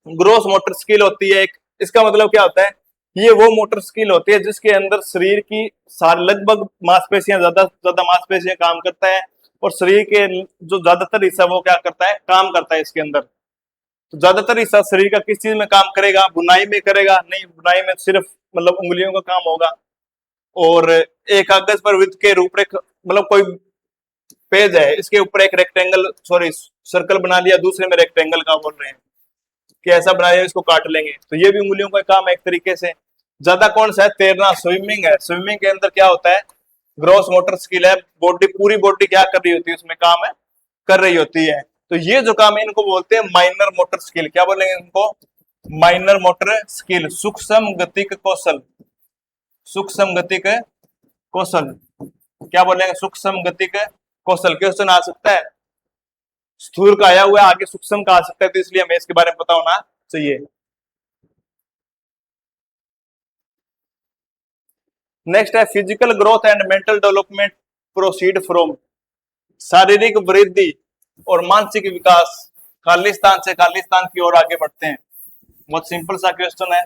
ग्रॉस मोटर स्किल होती है एक, इसका मतलब क्या होता है, ये वो मोटर स्किल होती है जिसके अंदर शरीर की लगभग मांसपेशियां ज्यादा मांसपेशियां काम करता है, और शरीर के जो ज्यादातर हिस्सा वो क्या करता है, काम करता है इसके अंदर। तो ज्यादातर हिस्सा शरीर का किस चीज में काम करेगा? बुनाई में करेगा? नहीं, बुनाई में सिर्फ मतलब उंगलियों का काम होगा। और एक कागज पर वृत्त के रूपरेखा, मतलब कोई पेज है, इसके ऊपर एक रेक्टेंगल सर्कल बना लिया, दूसरे में रेक्टेंगल का बोल रहे हैं कि ऐसा बनाया, इसको काट लेंगे, तो ये भी उंगलियों का काम है एक तरीके से। ज्यादा कौन सा है? तैरना, स्विमिंग है। स्विमिंग के अंदर क्या होता है? ग्रॉस मोटर स्किल है, बॉडी पूरी बॉडी क्या कर रही होती है, उसमें काम है कर रही होती है। तो ये जो काम है इनको बोलते हैं माइनर मोटर स्किल। क्या बोलेंगे इनको? माइनर मोटर स्किल, सूक्ष्म गतिक कौशल, सूक्ष्म गतिक कौशल, क्या बोलेंगे? सूक्ष्म गतिक कौशल। क्वेश्चन आ सकता है, स्थूल का आया हुआ है, आगे सूक्ष्म का आ सकता है, तो इसलिए हमें इसके बारे में पता होना चाहिए। नेक्स्ट है physical growth and mental development proceed from, शारीरिक वृद्धि और मानसिक विकास खालिस्तान से खालिस्तान की ओर आगे बढ़ते हैं। बहुत सिंपल सा क्वेश्चन है।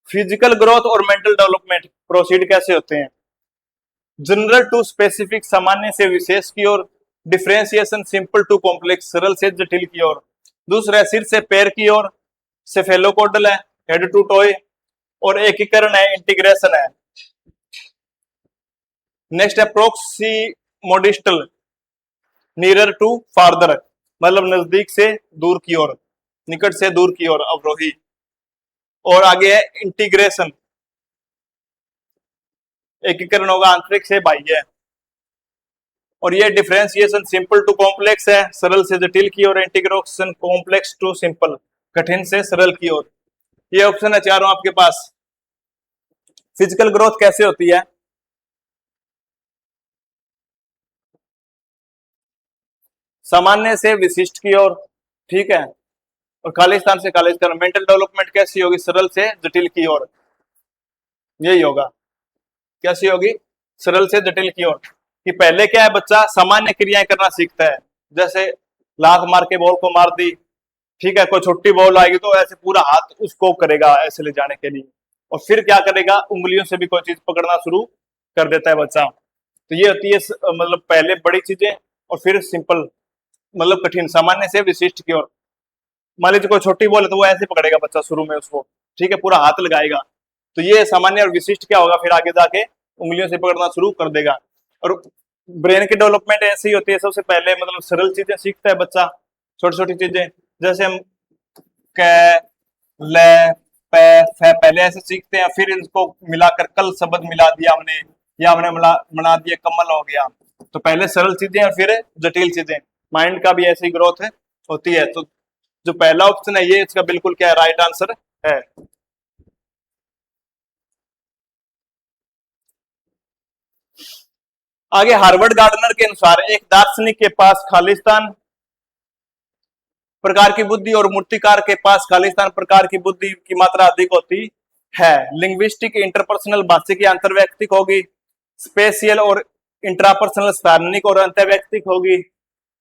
फिजिकल ग्रोथ और मेंटल डेवलपमेंट प्रोसीड कैसे होते हैं? जनरल टू स्पेसिफिक, सामान्य से विशेष की ओर, डिफरेंशिएशन सिंपल टू कॉम्प्लेक्स, सरल से जटिल की ओर। दूसरा सिर से पैर की ओर, सेफेलोकोडल है, हेड टू टॉय, और एकीकरण है, इंटीग्रेशन है। नेक्स्ट है प्रोक्सीमोडिस्टल, नियर टू फार्दर, मतलब नजदीक से दूर की ओर, निकट से दूर की ओर, अवरोही। और आगे है इंटीग्रेशन, एकीकरण होगा आंतरिक से बाह्य। और ये डिफरेंशिएशन सिंपल टू कॉम्प्लेक्स है, सरल से जटिल की ओर, इंटीग्रेशन कॉम्प्लेक्स टू सिंपल, कठिन से सरल की ओर। ये ऑप्शन है चारों आपके पास। फिजिकल ग्रोथ कैसे होती है? सामान्य से विशिष्ट की ओर, ठीक है, और खालिस्तान से खालिस्तान। मेंटल डेवलपमेंट कैसी होगी? सरल से जटिल की ओर, यही होगा। कैसी होगी? सरल से जटिल की ओर। कि पहले क्या है, बच्चा सामान्य क्रियाएं करना सीखता है, जैसे लात मार के बॉल को मार दी, ठीक है, कोई छोटी बॉल आएगी तो ऐसे पूरा हाथ उसको करेगा ऐसे ले जाने के लिए, और फिर क्या करेगा, उंगलियों से भी कोई चीज पकड़ना शुरू कर देता है बच्चा। तो ये होती है मतलब पहले बड़ी चीजें और फिर सिंपल, मतलब कठिन, सामान्य से विशिष्ट की ओर। मान लीजिए कोई छोटी बॉल है तो वो ऐसे पकड़ेगा बच्चा शुरू में उसको, ठीक है, पूरा हाथ लगाएगा। तो ये सामान्य और विशिष्ट क्या होगा, फिर आगे जाके उंगलियों से पकड़ना शुरू कर देगा। और ब्रेन की डेवलपमेंट ऐसी होती है, सबसे पहले मतलब सरल चीजें सीखता है बच्चा, छोटी छोटी चीजें, जैसे हम क, ल, प, फ पहले ऐसे सीखते हैं, फिर इनको मिलाकर कल शब्द मिला दिया हमने, या हमने बना दिया कमल हो गया। तो पहले सरल चीजें और फिर जटिल चीजें। माइंड का भी ऐसी ग्रोथ होती है। तो जो पहला ऑप्शन है ये इसका बिल्कुल क्या है, राइट आंसर है। आगे हार्वर्ड गार्डनर के अनुसार एक दार्शनिक के पास खालिस्तान प्रकार की बुद्धि और मूर्तिकार के पास खालिस्तान प्रकार की बुद्धि की मात्रा अधिक होती है। लिंग्विस्टिक इंटरपर्सनल भाषिक या अंतर्वैयक्तिक होगी, स्पेशियल और इंट्रापर्सनल स्थानिक और अंतर्वैयक्तिक होगी,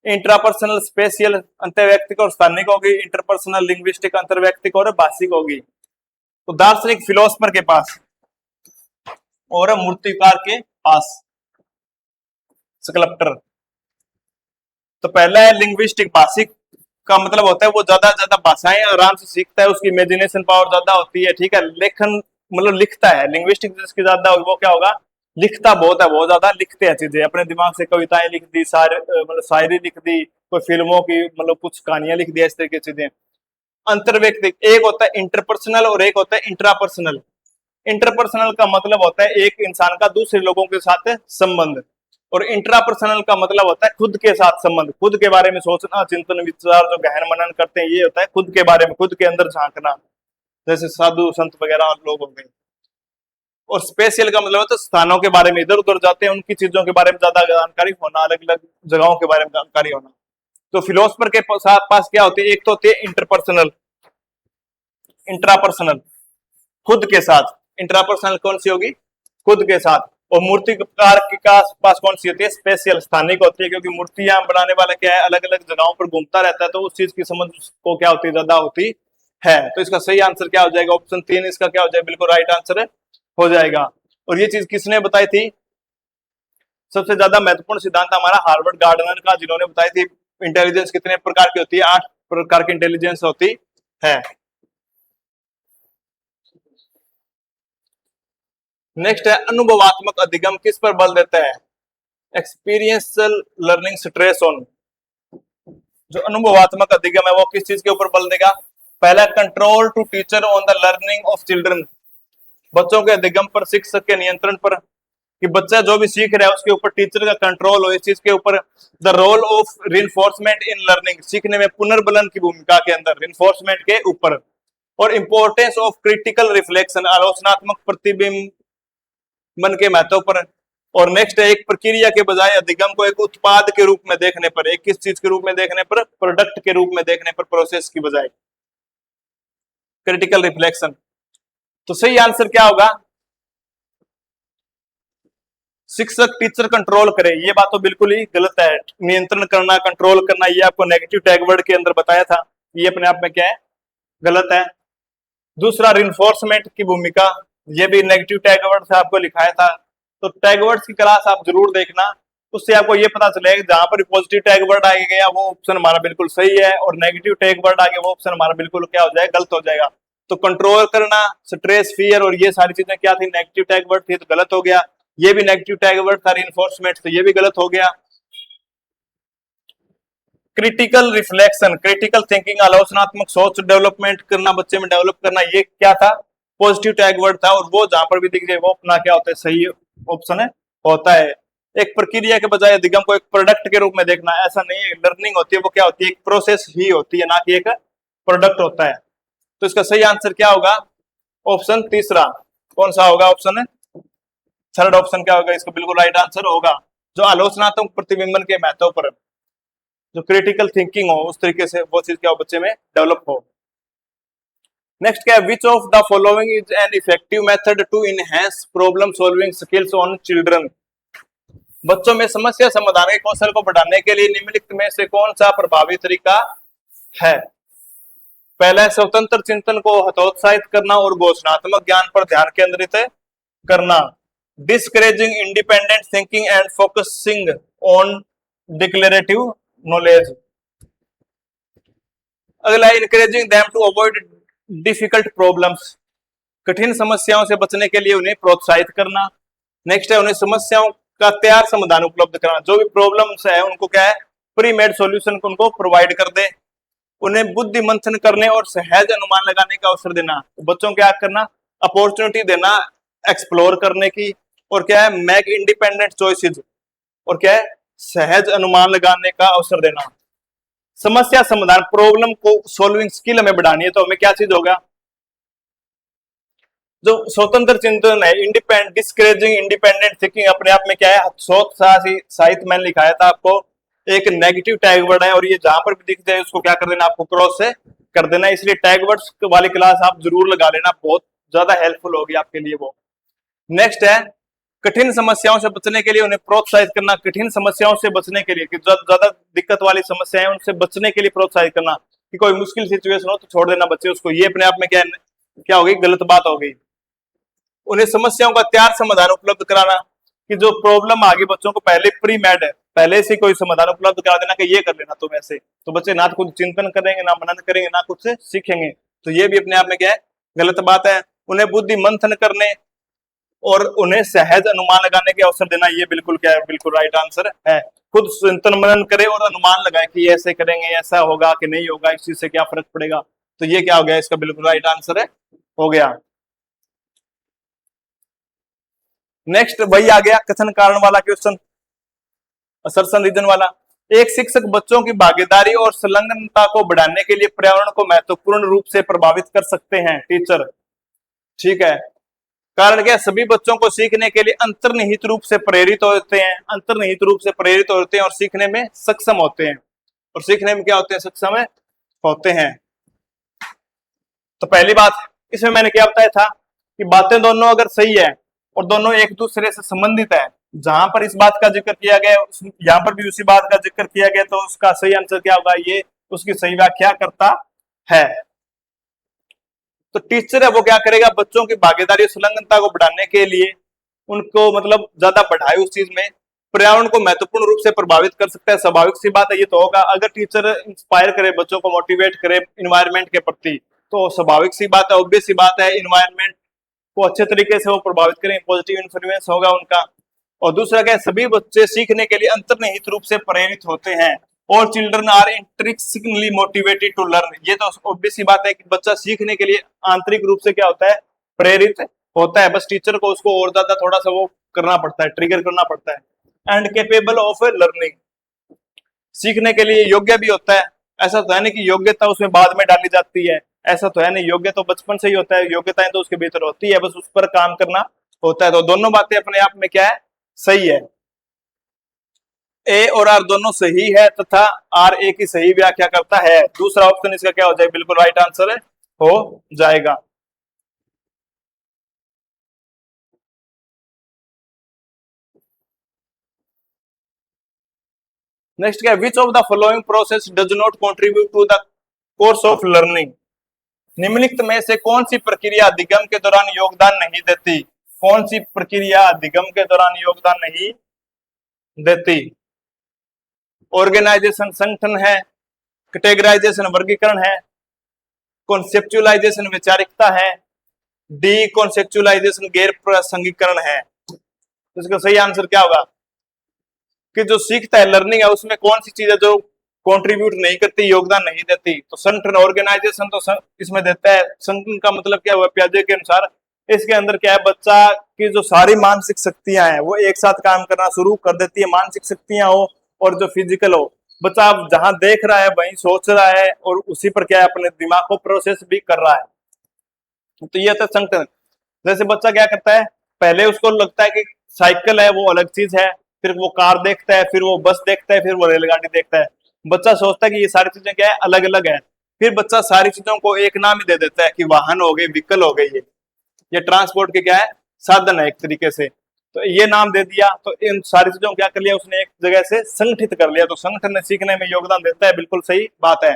इंट्रापर्सनल स्पेशियल अंतर्वैयक्तिक और स्थानिक होगी, इंटरपर्सनल लिंग्विस्टिक अंतर्वैयक्तिक और भाषिक होगी। तो दार्शनिक फिलोसफर के पास और मूर्तिकार के पास स्कल्प्टर। तो पहला है लिंग्विस्टिक, भाषिक का मतलब होता है वो ज्यादा भाषाएं आराम से सीखता है, उसकी इमेजिनेशन पावर ज्यादा होती है, ठीक है, लेखन मतलब लिखता है। लिंग्विस्टिक जिसकी ज्यादा होगी वो क्या होगा, लिखता बहुत है, बहुत ज्यादा लिखते हैं चीजें, अपने दिमाग से कविताएं लिख दी, मतलब शायरी लिख दी, कोई फिल्मों की मतलब कुछ कहानियां लिख दी, इस तरह की चीजें। अंतर्वैयक्तिक, एक होता है इंटरपर्सनल और एक होता है इंट्रापर्सनल। इंटरपर्सनल का मतलब होता है एक इंसान का दूसरे लोगों के साथ संबंध, और इंट्रापर्सनल का मतलब होता है खुद के साथ संबंध, खुद के बारे में सोचना, चिंतन विचार जो गहन मनन करते हैं, ये होता है खुद के बारे में, खुद के अंदर झांकना, जैसे साधु संत वगैरह लोग हो गए। और स्पेशल का मतलब होता है स्थानों के बारे में, इधर उधर जाते हैं उनकी चीजों के बारे में ज्यादा जानकारी होना, अलग अलग जगहों के बारे में जानकारी होना। तो फिलोसफर के पास क्या होती है, एक तो होती है इंटरपर्सनल, इंट्रापर्सनल खुद के साथ, इंट्रापर्सनल कौन सी होगी, खुद के साथ। और मूर्तिकार के पास कौन सी होती है, स्पेशल, स्थानिक होती है, क्योंकि मूर्तियां बनाने वाला क्या है, अलग अलग जगहों पर घूमता रहता है, तो उस चीज की समझ को क्या होती है, ज्यादा होती है। तो इसका सही आंसर क्या हो जाएगा, ऑप्शन 3 इसका क्या हो जाएगा, बिल्कुल राइट आंसर हो जाएगा। और ये चीज किसने बताई थी, सबसे ज्यादा महत्वपूर्ण सिद्धांत हमारा हार्वर्ड गार्डनर का, जिन्होंने बताई थी इंटेलिजेंस कितने प्रकार की होती है, 8 प्रकार की इंटेलिजेंस होती है। नेक्स्ट है अनुभवात्मक अधिगम किस पर बल देता है, एक्सपीरियंशियल लर्निंग स्ट्रेस ऑन। जो अनुभवात्मक अधिगम है वो किस चीज के ऊपर बल देगा, पहला control to teacher on the learning of children, बच्चों के अधिगम पर, शिक्षक के नियंत्रण पर, कि बच्चा जो भी सीख रहा है उसके ऊपर टीचर का कंट्रोल हो इस चीज के ऊपर। The role of reinforcement in learning, सीखने में पुनर्बलन की भूमिका के अंदर, रिइंफोर्समेंट के ऊपर। और इंपॉर्टेंस ऑफ क्रिटिकल रिफ्लेक्शन, आलोचनात्मक प्रतिबिंब मन के महत्व पर। और नेक्स्ट है एक प्रक्रिया के बजाय अधिगम को एक उत्पाद के रूप में देखने पर, एक किस चीज के रूप में देखने पर, प्रोडक्ट के रूप में देखने पर, प्रोसेस की बजाय, क्रिटिकल रिफ्लेक्शन। तो सही आंसर क्या होगा, शिक्षक टीचर कंट्रोल करे, ये बात तो बिल्कुल ही गलत है। नियंत्रण करना, कंट्रोल करना, ये आपको नेगेटिव टैग वर्ड के अंदर बताया था, ये अपने आप में क्या है, गलत है। दूसरा रिइंफोर्समेंट की भूमिका, ये भी नेगेटिव टैग वर्ड से आपको लिखाया था। तो टैग वर्ड्स की क्लास आप जरूर देखना, उससे आपको ये पता चलेगा जहां पर पॉजिटिव टैग वर्ड आ गया वो ऑप्शन हमारा बिल्कुल सही है, और नेगेटिव टैग वर्ड आ गया वो ऑप्शन हमारा बिल्कुल क्या हो जाएगा, गलत हो जाएगा। तो कंट्रोल करना, स्ट्रेस, फियर और ये सारी चीजें क्या थी, नेगेटिव टैग वर्ड थी, तो गलत हो गया। ये भी नेगेटिव टैग वर्ड था, रिइंफोर्समेंट, तो ये भी गलत हो गया। क्रिटिकल रिफ्लेक्शन, क्रिटिकल थिंकिंग, आलोचनात्मक सोच डेवलपमेंट करना, बच्चे में डेवलप करना, ये क्या था, पॉजिटिव टैग वर्ड था, और वो जहां पर भी दिख जाए वो अपना क्या होता है, सही ऑप्शन है, होता है। एक प्रक्रिया के बजाय अधिगम को एक प्रोडक्ट के रूप में देखना, ऐसा नहीं है, लर्निंग होती है वो क्या होती है, एक प्रोसेस ही होती है, ना कि एक प्रोडक्ट होता है। तो इसका सही आंसर क्या होगा, ऑप्शन तीसरा। कौन सा होगा, ऑप्शन है थर्ड, ऑप्शन क्या होगा, इसका बिल्कुल राइट आंसर होगा। जो आलोचनात्मक प्रतिबिंबन के महत्व पर, जो क्रिटिकल थिंकिंग हो, उस तरीके से वो चीज क्या हो, बच्चे में डेवलप हो। नेक्स्ट क्या है, which of the following is an effective method to enhance problem solving skills on children. बच्चों में समस्या समाधान के कौशल को बढ़ाने के लिए निम्नलिखित में से कौन सा प्रभावी तरीका है। पहला, स्वतंत्र चिंतन को हतोत्साहित करना और घोषणात्मक ज्ञान पर ध्यान केंद्रित करना, discouraging independent thinking and focusing on declarative knowledge. अगला, encouraging them to avoid difficult problems, कठिन समस्याओं से बचने के लिए उन्हें प्रोत्साहित करना। नेक्स्ट है, उन्हें समस्याओं का तैयार समाधान उपलब्ध कराना, जो भी प्रॉब्लम्स है उनको क्या है, प्री मेड सॉल्यूशन को उनको प्रोवाइड कर दे। उन्हें बुद्धि मंथन करने और सहज अनुमान लगाने का अवसर देना, तो बच्चों को क्या करना, अपॉर्चुनिटी देना एक्सप्लोर करने की, और क्या है, मेक इंडिपेंडेंट चॉइसेस, और क्या है, सहज अनुमान लगाने का अवसर देना। समस्या समाधान, प्रॉब्लम को सॉल्विंग स्किल हमें बढ़ानी है, तो हमें क्या चीज होगा, जो स्वतंत्र चिंतन है, इंडिपेंडेंट, डिस्करेजिंग इंडिपेंडेंट थिंकिंग, अपने आप में क्या है, साहित्य मैंने लिखाया था आपको, एक नेगेटिव टैग वर्ड है, और ये जहां पर भी दिख जाए उसको क्या कर देना, आपको क्रॉस से कर देना। इसलिए टैग वर्ड्स वाली क्लास आप जरूर लगा लेना, बहुत ज्यादा हेल्पफुल होगी आपके लिए वो। नेक्स्ट है, कठिन समस्याओं से बचने के लिए उन्हें प्रोत्साहित करना, कठिन समस्याओं से बचने के लिए, कि ज्यादा दिक्कत वाली समस्याएं उनसे बचने के लिए प्रोत्साहित करना, कि कोई मुश्किल सिचुएशन हो तो छोड़ देना बच्चे उसको, ये अपने आप में क्या हो गई, गलत बात हो गई। उन्हें समस्याओं का तैयार समाधान उपलब्ध कराना, कि जो प्रॉब्लम आ गई बच्चों को पहले प्री मेड है, पहले से कोई समाधान उपलब्ध करा देना कि ये कर लेना तुम ऐसे, तो बच्चे ना खुद चिंतन करेंगे, ना मनन करेंगे, ना कुछ से सीखेंगे, तो ये भी अपने आप में क्या है, गलत बात है। उन्हें बुद्धि मंथन करने और उन्हें सहज अनुमान लगाने के अवसर देना, ये बिल्कुल क्या है, बिल्कुल राइट आंसर है। खुद चिंतन मनन करे और अनुमान लगाए कि ऐसे करेंगे ऐसा होगा कि नहीं होगा, इस चीज से क्या फर्क पड़ेगा, तो ये क्या हो गया, इसका बिल्कुल राइट आंसर है, हो गया। नेक्स्ट वही आ गया कथन कारण वाला क्वेश्चन, असर्शन रीजन वाला। एक शिक्षक बच्चों की भागीदारी और संलग्नता को बढ़ाने के लिए पर्यावरण को महत्वपूर्ण रूप से प्रभावित कर सकते हैं टीचर, ठीक है। कारण क्या, सभी बच्चों को सीखने के लिए अंतर्निहित रूप से प्रेरित होते हैं, अंतर्निहित रूप से प्रेरित होते हैं और सीखने में सक्षम होते हैं, और सीखने में क्या होते हैं, सक्षम होते हैं। तो पहली बात इसमें मैंने क्या बताया था कि बातें दोनों अगर सही है और दोनों एक दूसरे से संबंधित है, जहां पर इस बात का जिक्र किया गया यहां पर भी उसी बात का जिक्र किया गया, तो उसका सही आंसर क्या होगा, ये उसकी सही व्याख्या करता है। तो टीचर है वो क्या करेगा, बच्चों की भागीदारी और संलग्नता को बढ़ाने के लिए उनको मतलब ज्यादा बढ़ाए उस चीज में, पर्यावरण को महत्वपूर्ण रूप से प्रभावित कर सकता है। स्वाभाविक सी बात है ये तो होगा, अगर टीचर इंस्पायर करे, बच्चों को मोटिवेट करे इन्वायरमेंट के प्रति, तो स्वाभाविक सी बात है, ऑब्वियस सी बात है, इन्वायरमेंट को अच्छे तरीके से वो प्रभावित करें, पॉजिटिव इन्फ्लुएंस होगा उनका। और दूसरा क्या है, सभी बच्चे सीखने के लिए अंतर्निहित रूप से प्रेरित होते हैं, और children are intrinsically motivated to learn, ये तो ऑब्वियस सी बात है कि बच्चा सीखने के लिए आंतरिक रूप से क्या होता है, प्रेरित होता है, बस टीचर को उसको और ज्यादा थोड़ा सा वो करना पड़ता है, ट्रिगर करना पड़ता है। एंड केपेबल ऑफ लर्निंग, सीखने के लिए योग्य भी होता है। ऐसा तो है नहीं कि योग्यता उसमें बाद में डाली जाती है, ऐसा तो है नहीं, योग्य तो बचपन से ही होता है, योग्यताएं तो उसके भीतर होती है, बस उस पर काम करना होता है। तो दोनों बातें अपने आप में क्या है, सही है। ए और आर दोनों सही है तथा आर ए की सही व्याख्या करता है, दूसरा ऑप्शन इसका क्या हो जाएगा, बिल्कुल राइट आंसर है, हो जाएगा। नेक्स्ट क्या है, which of the following process does not contribute to the course of learning, निम्नलिखित में से कौन सी प्रक्रिया अधिगम के दौरान योगदान नहीं देती, कौन सी प्रक्रिया अधिगम के दौरान योगदान नहीं देती। ऑर्गेनाइजेशन संगठन है, कैटेगराइजेशन वर्गीकरण है, कॉन्सेप्चुअलाइजेशन वैचारिकता है, डी कॉन्सेप्चुअलाइजेशन गैर प्रासंगिकरण है। तो इसका सही आंसर क्या होगा कि जो सीखता है, लर्निंग है, उसमें कौन सी चीज है जो कंट्रीब्यूट नहीं करती, योगदान नहीं देती, तो संगठन ऑर्गेनाइजेशन तो इसमें देता है। संगठन का मतलब क्या हुआ, प्याजे के अनुसार इसके अंदर क्या है, बच्चा की जो सारी मानसिक शक्तियां हैं वो एक साथ काम करना शुरू कर देती है, मानसिक शक्तियां हो और जो फिजिकल हो, बच्चा अब जहां देख रहा है वहीं सोच रहा है और उसी पर क्या है, अपने दिमाग को प्रोसेस भी कर रहा है। तो ये था संगठन। जैसे बच्चा क्या करता है, पहले उसको लगता है कि साइकिल है वो अलग चीज है, फिर वो कार देखता है, फिर वो बस देखता है, फिर वो रेलगाड़ी देखता है, बच्चा सोचता है कि ये सारी चीजें क्या है, अलग अलग है, फिर बच्चा सारी चीजों को एक नाम ही दे देता है कि वाहन हो गए, व्हीकल हो गई, ये ट्रांसपोर्ट के क्या है, साधन है एक तरीके से, तो ये नाम दे दिया, तो इन सारी चीजों को क्या कर लिया उसने, एक जगह से संगठित कर लिया, तो संगठन सीखने में योगदान देता है, बिल्कुल सही बात है।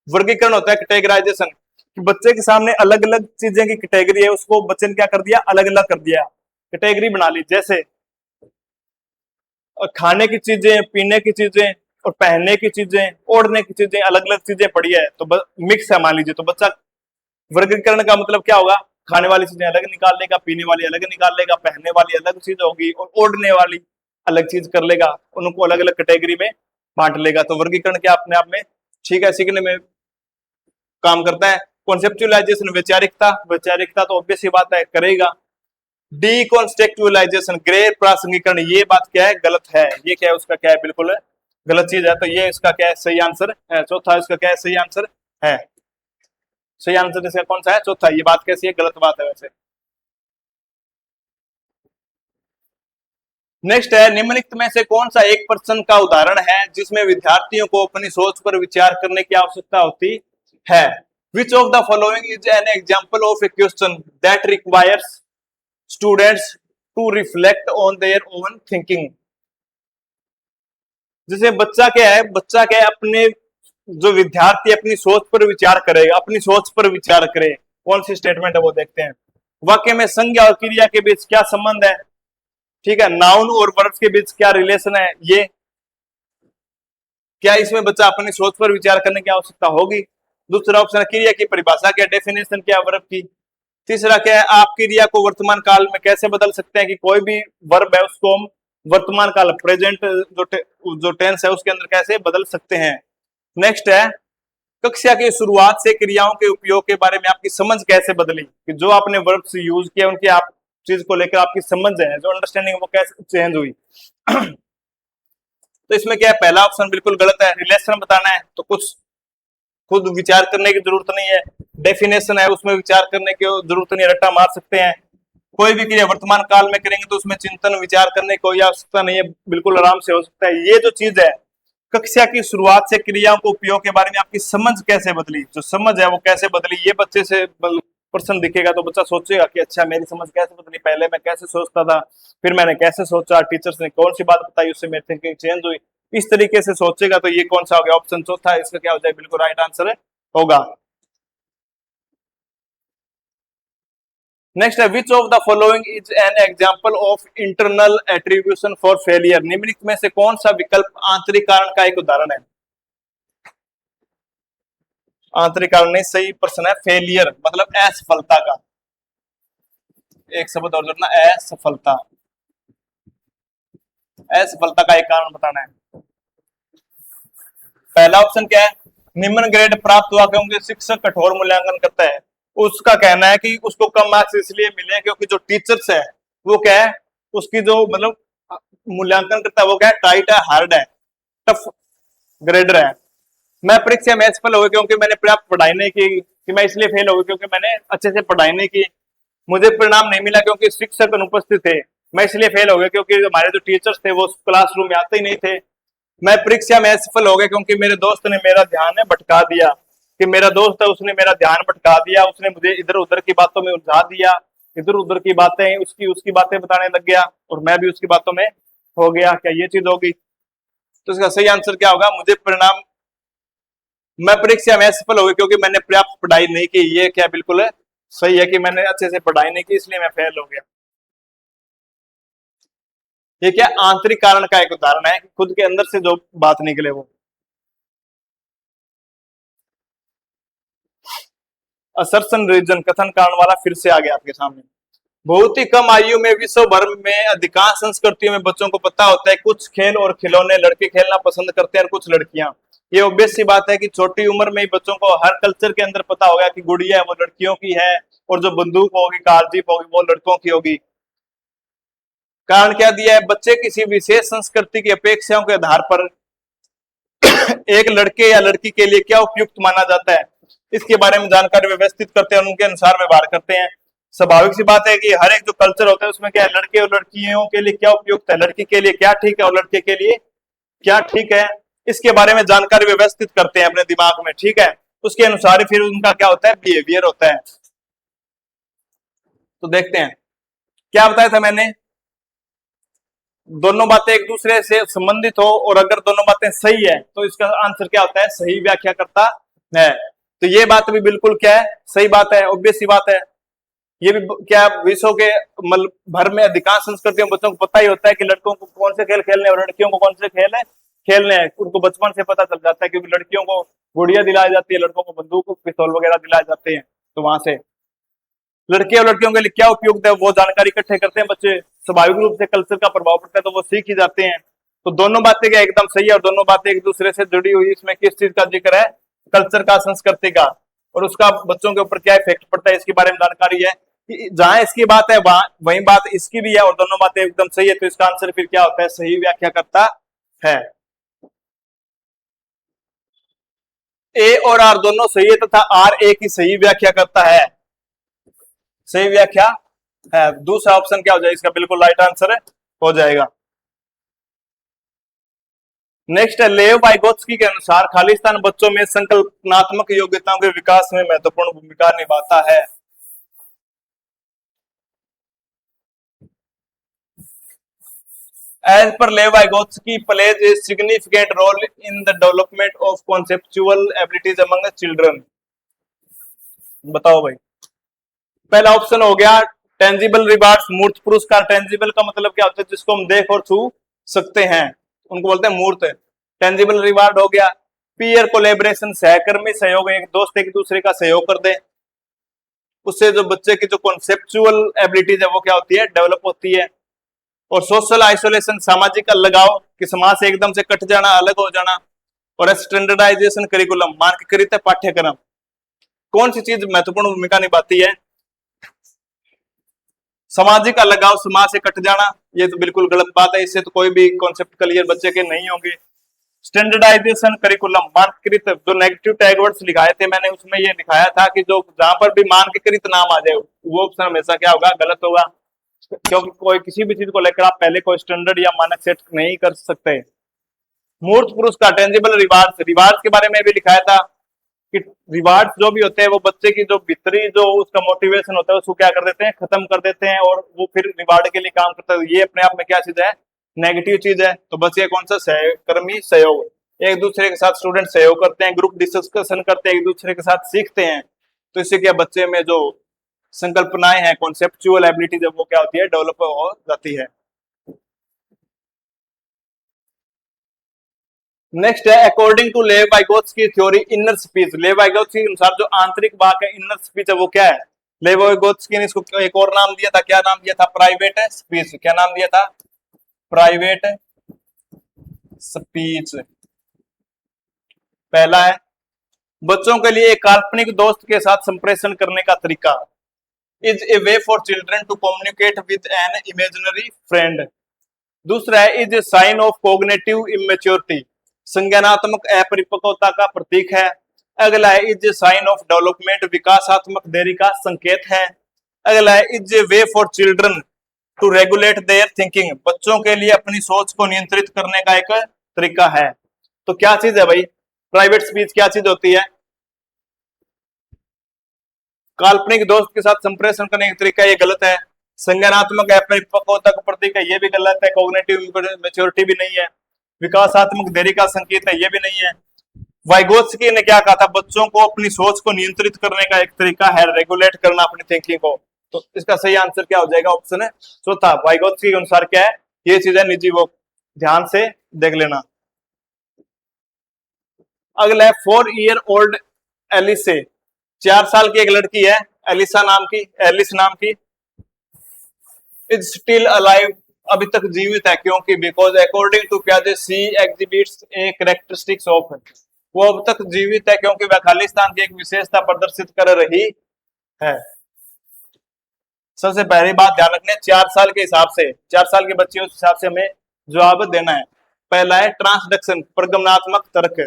वर्गीकरण होता है कैटेगराइजेशन, कि बच्चे के सामने अलग अलग चीजें की कैटेगरी है, उसको बच्चे ने क्या कर दिया, अलग अलग कर दिया, कैटेगरी बना ली। जैसे खाने की चीजें, पीने की चीजें और पहनने की चीजें, ओढ़ने की चीजें, अलग अलग चीजें पड़ी है, तो मिक्स है मान लीजिए, तो बच्चा वर्गीकरण का मतलब क्या होगा, खाने वाली चीजें अलग निकाल लेगा, पीने वाली अलग निकाल लेगा, पहनने वाली अलग चीज होगी और ओढ़ने वाली अलग चीज कर लेगा, उनको अलग अलग कैटेगरी में बांट लेगा। तो वर्गीकरण क्या अपने आप में ठीक है, सीखने में काम करता है। कॉन्सेप्चुअलाइजेशन वैचारिकता, वैचारिकता तो ऑब्वियस ही बात है करेगा। डीकॉन्स्टेक्चुअलाइजेशन गैर प्रासंगिकरण, ये बात क्या है, गलत है, ये क्या है उसका क्या है, बिल्कुल गलत चीज है, तो ये इसका क्या है, सही आंसर है। चौथा इसका क्या है, सही आंसर है, सही आंसर इसका कौन सा है, चौथा। ये बात कैसी है, गलत बात है वैसे। नेक्स्ट है, निम्नलिखित में से कौन सा एक प्रश्न का उदाहरण है जिसमें विद्यार्थियों को अपनी सोच पर विचार करने की आवश्यकता होती है। Which of the following is an example of a question that requires students to reflect on their own thinking. जैसे बच्चा क्या है, बच्चा क्या है, अपने जो विद्यार्थी अपनी सोच पर विचार करेगा, अपनी सोच पर विचार करे, कौन सी स्टेटमेंट है वो देखते हैं। वाक्य में संज्ञा और क्रिया के बीच क्या संबंध है, ठीक है, नाउन और वर्ब्स के बीच क्या रिलेशन है, ये क्या इसमें बच्चा अपनी सोच पर विचार करने की आवश्यकता होगी। दूसरा ऑप्शन है क्रिया की परिभाषा क्या, डेफिनेशन क्या वर्ब की, तीसरा क्या है, आप क्रिया को वर्तमान काल में कैसे बदल सकते हैं, कि कोई भी वर्ब है उसको हम वर्तमान काल प्रेजेंट जो टेंस है उसके अंदर कैसे बदल सकते हैं। नेक्स्ट है, कक्षा की शुरुआत से क्रियाओं के उपयोग के बारे में आपकी समझ कैसे बदली, कि जो आपने वर्ब्स यूज किया उनकी आप चीज को लेकर आपकी समझ है जो अंडरस्टैंडिंग वो कैसे चेंज हुई। तो इसमें क्या है, पहला ऑप्शन बिल्कुल गलत है, रिलेशन बताना है तो कुछ खुद विचार करने की जरूरत नहीं है। डेफिनेशन है उसमें विचार करने की जरूरत नहीं है, रट्टा मार सकते हैं। कोई भी क्रिया वर्तमान काल में करेंगे तो उसमें चिंतन विचार करने की कोई आवश्यकता नहीं है, बिल्कुल आराम से हो सकता है। ये जो चीज है, कक्षा की शुरुआत से क्रियाओं को उपयोग के बारे में आपकी समझ कैसे बदली, जो समझ है वो कैसे बदली, ये बच्चे से प्रश्न दिखेगा तो बच्चा सोचेगा कि अच्छा मेरी समझ कैसे बदली, पहले मैं कैसे सोचता था, फिर मैंने कैसे सोचा, टीचर्स ने कौन सी बात बताई उससे मेरी थिंकिंग चेंज हुई, इस तरीके से सोचेगा। तो ये कौन सा हो गया, ऑप्शन चौथा, इसका क्या हो जाए, बिल्कुल राइट आंसर होगा। नेक्स्ट है, which of the following is an example of internal attribution for failure, निम्नलिखित में से कौन सा विकल्प आंतरिक कारण का एक उदाहरण है। आंतरिक कारण नहीं, सही प्रश्न है फेलियर मतलब असफलता का, एक शब्द और जोड़ना, असफलता, असफलता का एक कारण बताना है। पहला ऑप्शन क्या है, निम्न ग्रेड प्राप्त हुआ क्योंकि शिक्षक कठोर मूल्यांकन करता है। उसका कहना है कि उसको कम मार्क्स इसलिए मिले क्योंकि जो टीचर्स है वो क्या है, उसकी जो मतलब मूल्यांकन करता है वो क्या है, टाइट है, हार्ड है, टफ ग्रेडर है। मैं परीक्षा में असफल हो गया क्योंकि मैंने पर्याप्त पढ़ाई नहीं की, कि मैं इसलिए फेल हो गया क्योंकि मैंने अच्छे से पढ़ाई नहीं की। मुझे परिणाम नहीं मिला क्योंकि शिक्षक अनुपस्थित थे, मैं इसलिए फेल हो गया क्योंकि हमारे जो टीचर्स थे वो क्लासरूम में आते ही नहीं थे। मैं परीक्षा में असफल हो गया क्योंकि मेरे दोस्त ने मेरा ध्यान भटका दिया, कि मेरा दोस्त है उसने मेरा ध्यान भटका दिया, उसने मुझे इधर उधर की बातों में उलझा दिया, इधर उधर की बातें उसकी उसकी बातें बताने लग गया और मैं भी उसकी बातों में हो गया। क्या ये चीज होगी? तो इसका सही आंसर क्या होगा, मुझे परिणाम, मैं परीक्षा में असफल हो गया क्योंकि मैंने पर्याप्त पढ़ाई नहीं की। ये क्या बिल्कुल है सही है कि मैंने अच्छे से पढ़ाई नहीं की इसलिए मैं फेल हो गया। ये क्या आंतरिक कारण का एक उदाहरण है, खुद के अंदर से जो बात निकले वो। असर्शन रीजन कथन कारण वाला फिर से आ गया आपके सामने। बहुत ही कम आयु में विश्व भर में अधिकांश संस्कृतियों में बच्चों को पता होता है कुछ खेल और खिलौने लड़के खेलना पसंद करते हैं और कुछ लड़कियां। ये ऑब्वियस सी बात है कि छोटी उम्र में ही बच्चों को हर कल्चर के अंदर पता होगा कि गुड़िया है वो लड़कियों की है और जो बंदूक होगी, कार जीप होगी वो लड़कों की होगी। कारण क्या दिया है, बच्चे किसी विशेष संस्कृति की अपेक्षाओं के आधार पर एक लड़के या लड़की के लिए क्या उपयुक्त माना जाता है इसके बारे में जानकारी व्यवस्थित करते हैं और उनके अनुसार व्यवहार करते हैं। स्वाभाविक सी बात है कि हर एक जो कल्चर होता है उसमें क्या है, लड़के और लड़कियों के लिए क्या उपयुक्त है, लड़की के लिए क्या ठीक है और लड़के के लिए क्या ठीक है, इसके बारे में जानकारी व्यवस्थित करते हैं अपने दिमाग में, ठीक है। उसके अनुसार फिर उनका क्या होता है, बिहेवियर होता है। तो देखते हैं क्या बताया था मैंने, दोनों बातें एक दूसरे से संबंधित हो और अगर दोनों बातें सही है तो इसका आंसर क्या होता है, सही व्याख्या करता है। तो ये बात भी बिल्कुल क्या है, सही बात है, ऑब्वियस सी बात है। ये भी क्या विश्व के मतलब भर में अधिकांश संस्कृतियों बच्चों को पता ही होता है कि लड़कों को कौन से खेल खेलने और लड़कियों को कौन से खेल है खेलने हैं, उनको बचपन से पता चल जाता है क्योंकि लड़कियों को गुड़िया दिलाई जाती है, लड़कों को बंदूक पिस्तौल वगैरह दिलाए जाते हैं। तो वहां से लड़के और लड़कियों के लिए क्या उपयुक्त है वो जानकारी इकट्ठे करते हैं बच्चे, स्वाभाविक रूप से कल्चर का प्रभाव पड़ता है तो वो सीख ही जाते हैं। तो दोनों बातें क्या एकदम सही है और दोनों बातें एक दूसरे से जुड़ी हुई। इसमें किस चीज का जिक्र है, कल्चर का, संस्कृति का, और उसका बच्चों के ऊपर क्या इफेक्ट पड़ता है इसके बारे में जानकारी है। जहां इसकी बात है वहां वही बात इसकी भी है और दोनों बातें एकदम सही है। तो इसका आंसर फिर क्या होता है, सही व्याख्या करता है। ए और आर दोनों सही है तथा आर ए की सही व्याख्या करता है, सही व्याख्या है। दूसरा ऑप्शन क्या हो जाएगा, इसका बिल्कुल राइट आंसर हो जाएगा। नेक्स्ट है, लेव वाइगोत्स्की के अनुसार खालिस्तान बच्चों में संकल्पनात्मक योग्यताओं के विकास में महत्वपूर्ण भूमिका निभाता है। As per Lev Vygotsky, plays a significant role in the development of conceptual abilities among the children. बताओ भाई, पहला ऑप्शन हो गया टेंजिबल रिवार्ड्स, मूर्त पुरस्कार। टेंजिबल का मतलब क्या होता है, जिसको हम देख और छू सकते हैं उनको बोलते हैं मूर्त। टेंजिबल रिवार्ड हो गया। पीयर कोलेबरेशन, सहकर्मी सहयोग, एक दोस्त एक दूसरे का सहयोग कर दे उससे जो बच्चे की जो कॉन्सेप्चुअल एबिलिटीज है वो क्या होती है, डेवलप होती है। और सोशल आइसोलेशन, सामाजिक अलगाव, कि समाज से एकदम से कट जाना, अलग हो जाना। और स्टैंडर्डाइजेशन करिकुलम, मानकीकृत पाठ्यक्रम। कौन सी चीज महत्वपूर्ण भूमिका निभाती है? सामाजिक अलगाव, समाज से कट जाना, ये तो बिल्कुल गलत बात है, इससे तो कोई भी कॉन्सेप्ट क्लियर बच्चे के नहीं होंगे। स्टैंडर्डाइजेशन करिकुलम, मानकीकृत, जो नेगेटिव टैग वर्ड्स लिखाए थे मैंने उसमें ये दिखाया था कि जो जहां पर भी मानकीकृत नाम आ जाए वो ऑप्शन हमेशा क्या होगा, गलत होगा, क्योंकि कोई किसी भी चीज को लेकर आप पहले कोई स्टैंडर्ड या मानक सेट नहीं कर सकते। मूर्त पुरुष का टेंजिबल रिवार्ड्स, रिवार्ड्स के बारे में भी लिखाया था कि रिवार्ड्स जो भी होते हैं वो बच्चे की जो भीतरी जो उसका मोटिवेशन होता है उसको क्या कर देते हैं, खत्म कर देते हैं, और वो फिर रिवार्ड के लिए काम करता है। ये अपने आप में क्या चीज है, नेगेटिव चीज है। तो बस ये कौन सा, सहकर्मी सहयोग, एक दूसरे के साथ स्टूडेंट सहयोग करते हैं, ग्रुप डिस्कशन करते हैं, एक दूसरे के साथ सीखते हैं, तो इससे क्या बच्चे में जो संकल्पनाएं हैं, कॉन्सेप्चुअल एबिलिटी जब वो क्या होती है, डेवलप हो जाती है। नेक्स्ट है according to Lev Vygotsky theory inner speech. Lev Vygotsky के अनुसार जो आंतरिक वाक है, इनर स्पीच है, वो क्या है? लेव वाइगोत्स्की ने इसको एक और नाम दिया था, क्या नाम दिया था? Private speech. क्या नाम दिया था? Private speech. पहला है बच्चों के लिए एक काल्पनिक दोस्त के साथ संप्रेषण करने का तरीका, is a way for children to communicate with an imaginary friend. दूसरा है is a sign of cognitive immaturity, संज्ञानात्मक अपरिपक्वता का प्रतीक है। अगला है is a sign of development, विकासात्मक देरी का संकेत है। अगला है is a way for children to regulate their thinking, बच्चों के लिए अपनी सोच को नियंत्रित करने का एक तरीका है। तो क्या चीज है भाई, प्राइवेट स्पीच क्या चीज होती है? काल्पनिक दोस्त के साथ संप्रेषण करने का तरीका, ये गलत है। संज्ञानात्मक अपरिपक्वता का प्रतीक है, ये भी गलत है। कॉग्निटिव मैच्योरिटी भी नहीं है। विकासात्मक देरी का संकेत है, ये भी नहीं है। वाइगोत्स्की ने क्या कहा था? बच्चों को अपनी सोच को नियंत्रित करने का एक तरीका है रेगुलेट करना अपनी थिंकिंग को। तो इसका सही आंसर क्या हो जाएगा? ऑप्शन है चौथा। वाइगोत्स्की के अनुसार क्या है? ये चीज है निजी वो, ध्यान से देख लेना। अगला है 4 ईयर ओल्ड एलिसे, 4 साल की एक लड़की है एलिसा नाम की, एलिस नाम की। इज स्टिल अलाइव, अभी तक जीवित है, क्योंकि बिकॉज अकॉर्डिंग टू पियाजे she exhibits a characteristics of, वो अब तक जीवित है क्योंकि वह खालिस्तान की एक विशेषता प्रदर्शित कर रही है। सबसे पहली बात ध्यान रखने, 4 साल के हिसाब से, 4 साल के बच्चे उस हिसाब से हमें जवाब देना है। पहला है ट्रांसडक्शन, प्रगमनात्मक तर्क।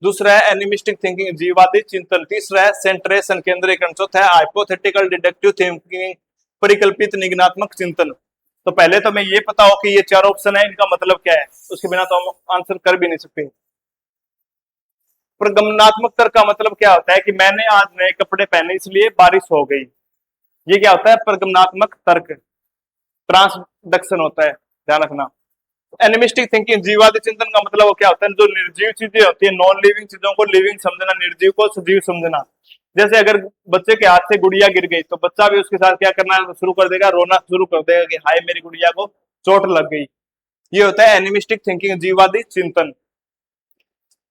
दूसरा है एनिमिस्टिक थिंकिंग, जीववादी चिंतन। तीसरा है सेंट्रेशन, केंद्रीकरण। चौथा है हाइपोथेटिकल डिडक्टिव थिंकिंग, परिकल्पित निगनात्मक चिंतन। तो पहले तो हमें ये पता हो कि ये 4 ऑप्शन है, इनका मतलब क्या है, उसके बिना तो हम आंसर कर भी नहीं सकते। प्रगमनात्मक तर्क का मतलब क्या होता है कि मैंने आज नए कपड़े पहने इसलिए बारिश हो गई, ये क्या होता है? प्रगमनात्मक तर्क। ट्रांसडक्शन होता है, ध्यान रखना। एनिमिस्टिक थिंकिंग, जीववादी चिंतन का मतलब वो क्या होता है? जो निर्जीव चीजें होती है, नॉन लिविंग चीजों को लिविंग समझना, निर्जीव को सजीव समझना। जैसे अगर बच्चे के हाथ से गुड़िया गिर गई तो बच्चा भी उसके साथ क्या करना शुरू कर देगा, रोना शुरू कर देगा कि हाय मेरी गुड़िया को चोट लग गई। ये होता है एनिमिस्टिक थिंकिंग, जीववादी चिंतन।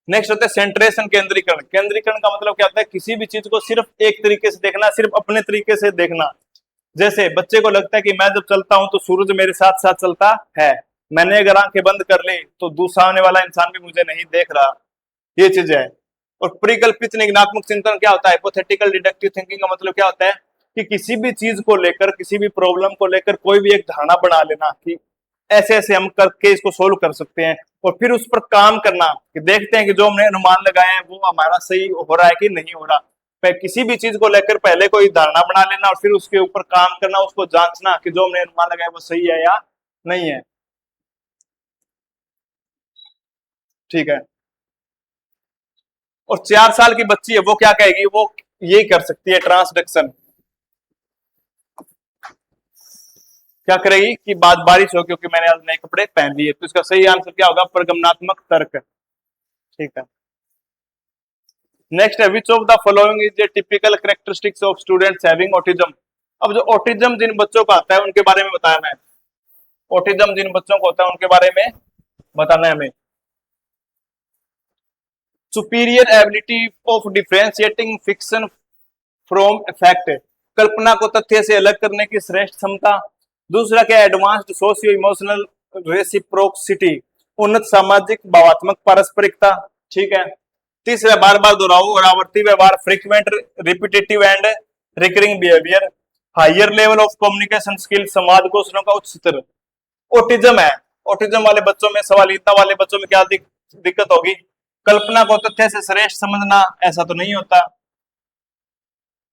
नेक्स्ट होता है सेंट्रेशन, केंद्रीकरण। केंद्रीकरण का मतलब क्या होता है? किसी भी चीज को सिर्फ एक तरीके से देखना, सिर्फ अपने तरीके से देखना। जैसे बच्चे को लगता है कि मैं जब चलता हूं तो सूरज मेरे साथ साथ चलता है, मैंने अगर आंखें बंद कर ली तो दूसरा आने वाला इंसान भी मुझे नहीं देख रहा, ये चीज है। और परिकल्पित निगनात्मक चिंतन क्या होता है? हाइपोथेटिकल डिडक्टिव थिंकिंग का मतलब क्या होता है कि किसी भी चीज को लेकर, किसी भी प्रॉब्लम को लेकर कोई भी एक धारणा बना लेना कि ऐसे ऐसे हम करके इसको सोल्व कर सकते हैं, और फिर उस पर काम करना कि देखते हैं कि जो हमने अनुमान लगाए हैं वो हमारा सही हो रहा है कि नहीं हो रहा। किसी भी चीज को लेकर पहले कोई धारणा बना लेना और फिर उसके ऊपर काम करना, उसको जांचना कि जो हमने अनुमान लगाया वो सही है या नहीं है। ठीक है। और 4 साल की बच्ची है, वो क्या कहेगी? वो ये कर सकती है ट्रांसडक्शन। क्या करेगी कि बाद बारिश हो क्योंकि मैंने आज नए कपड़े पहन लिए। तो इसका सही आंसर क्या होगा? प्रगमनात्मक तर्क। ठीक है। नेक्स्ट है which of the following is a typical characteristics of students having autism. अब जो ऑटिज्म जिन बच्चों को आता है उनके बारे में बताना है। ऑटिज्म जिन बच्चों को होता है उनके बारे में बताना है हमें। Superior ability of differentiating fiction from fact, कल्पना को तथ्य से अलग करने की श्रेष्ठ क्षमता। दूसरा क्या है, एडवांस्ड सोशियो इमोशनल रेसिप्रोसिटी, उन्नत सामाजिक भावात्मक पारस्परिकता। ठीक है। तीसरा बार बार दोहराओ और आवर्ती व्यवहार, frequent repetitive and recurring behaviour. Higher level of communication skill, संवाद कौशलों का उच्च स्तर। ऑटिज्म है, ऑटिज्म वाले बच्चों में, सवालियता वाले बच्चों में क्या दिक्कत होगी, कल्पना को तथ्य से श्रेष्ठ समझना, ऐसा तो नहीं होता।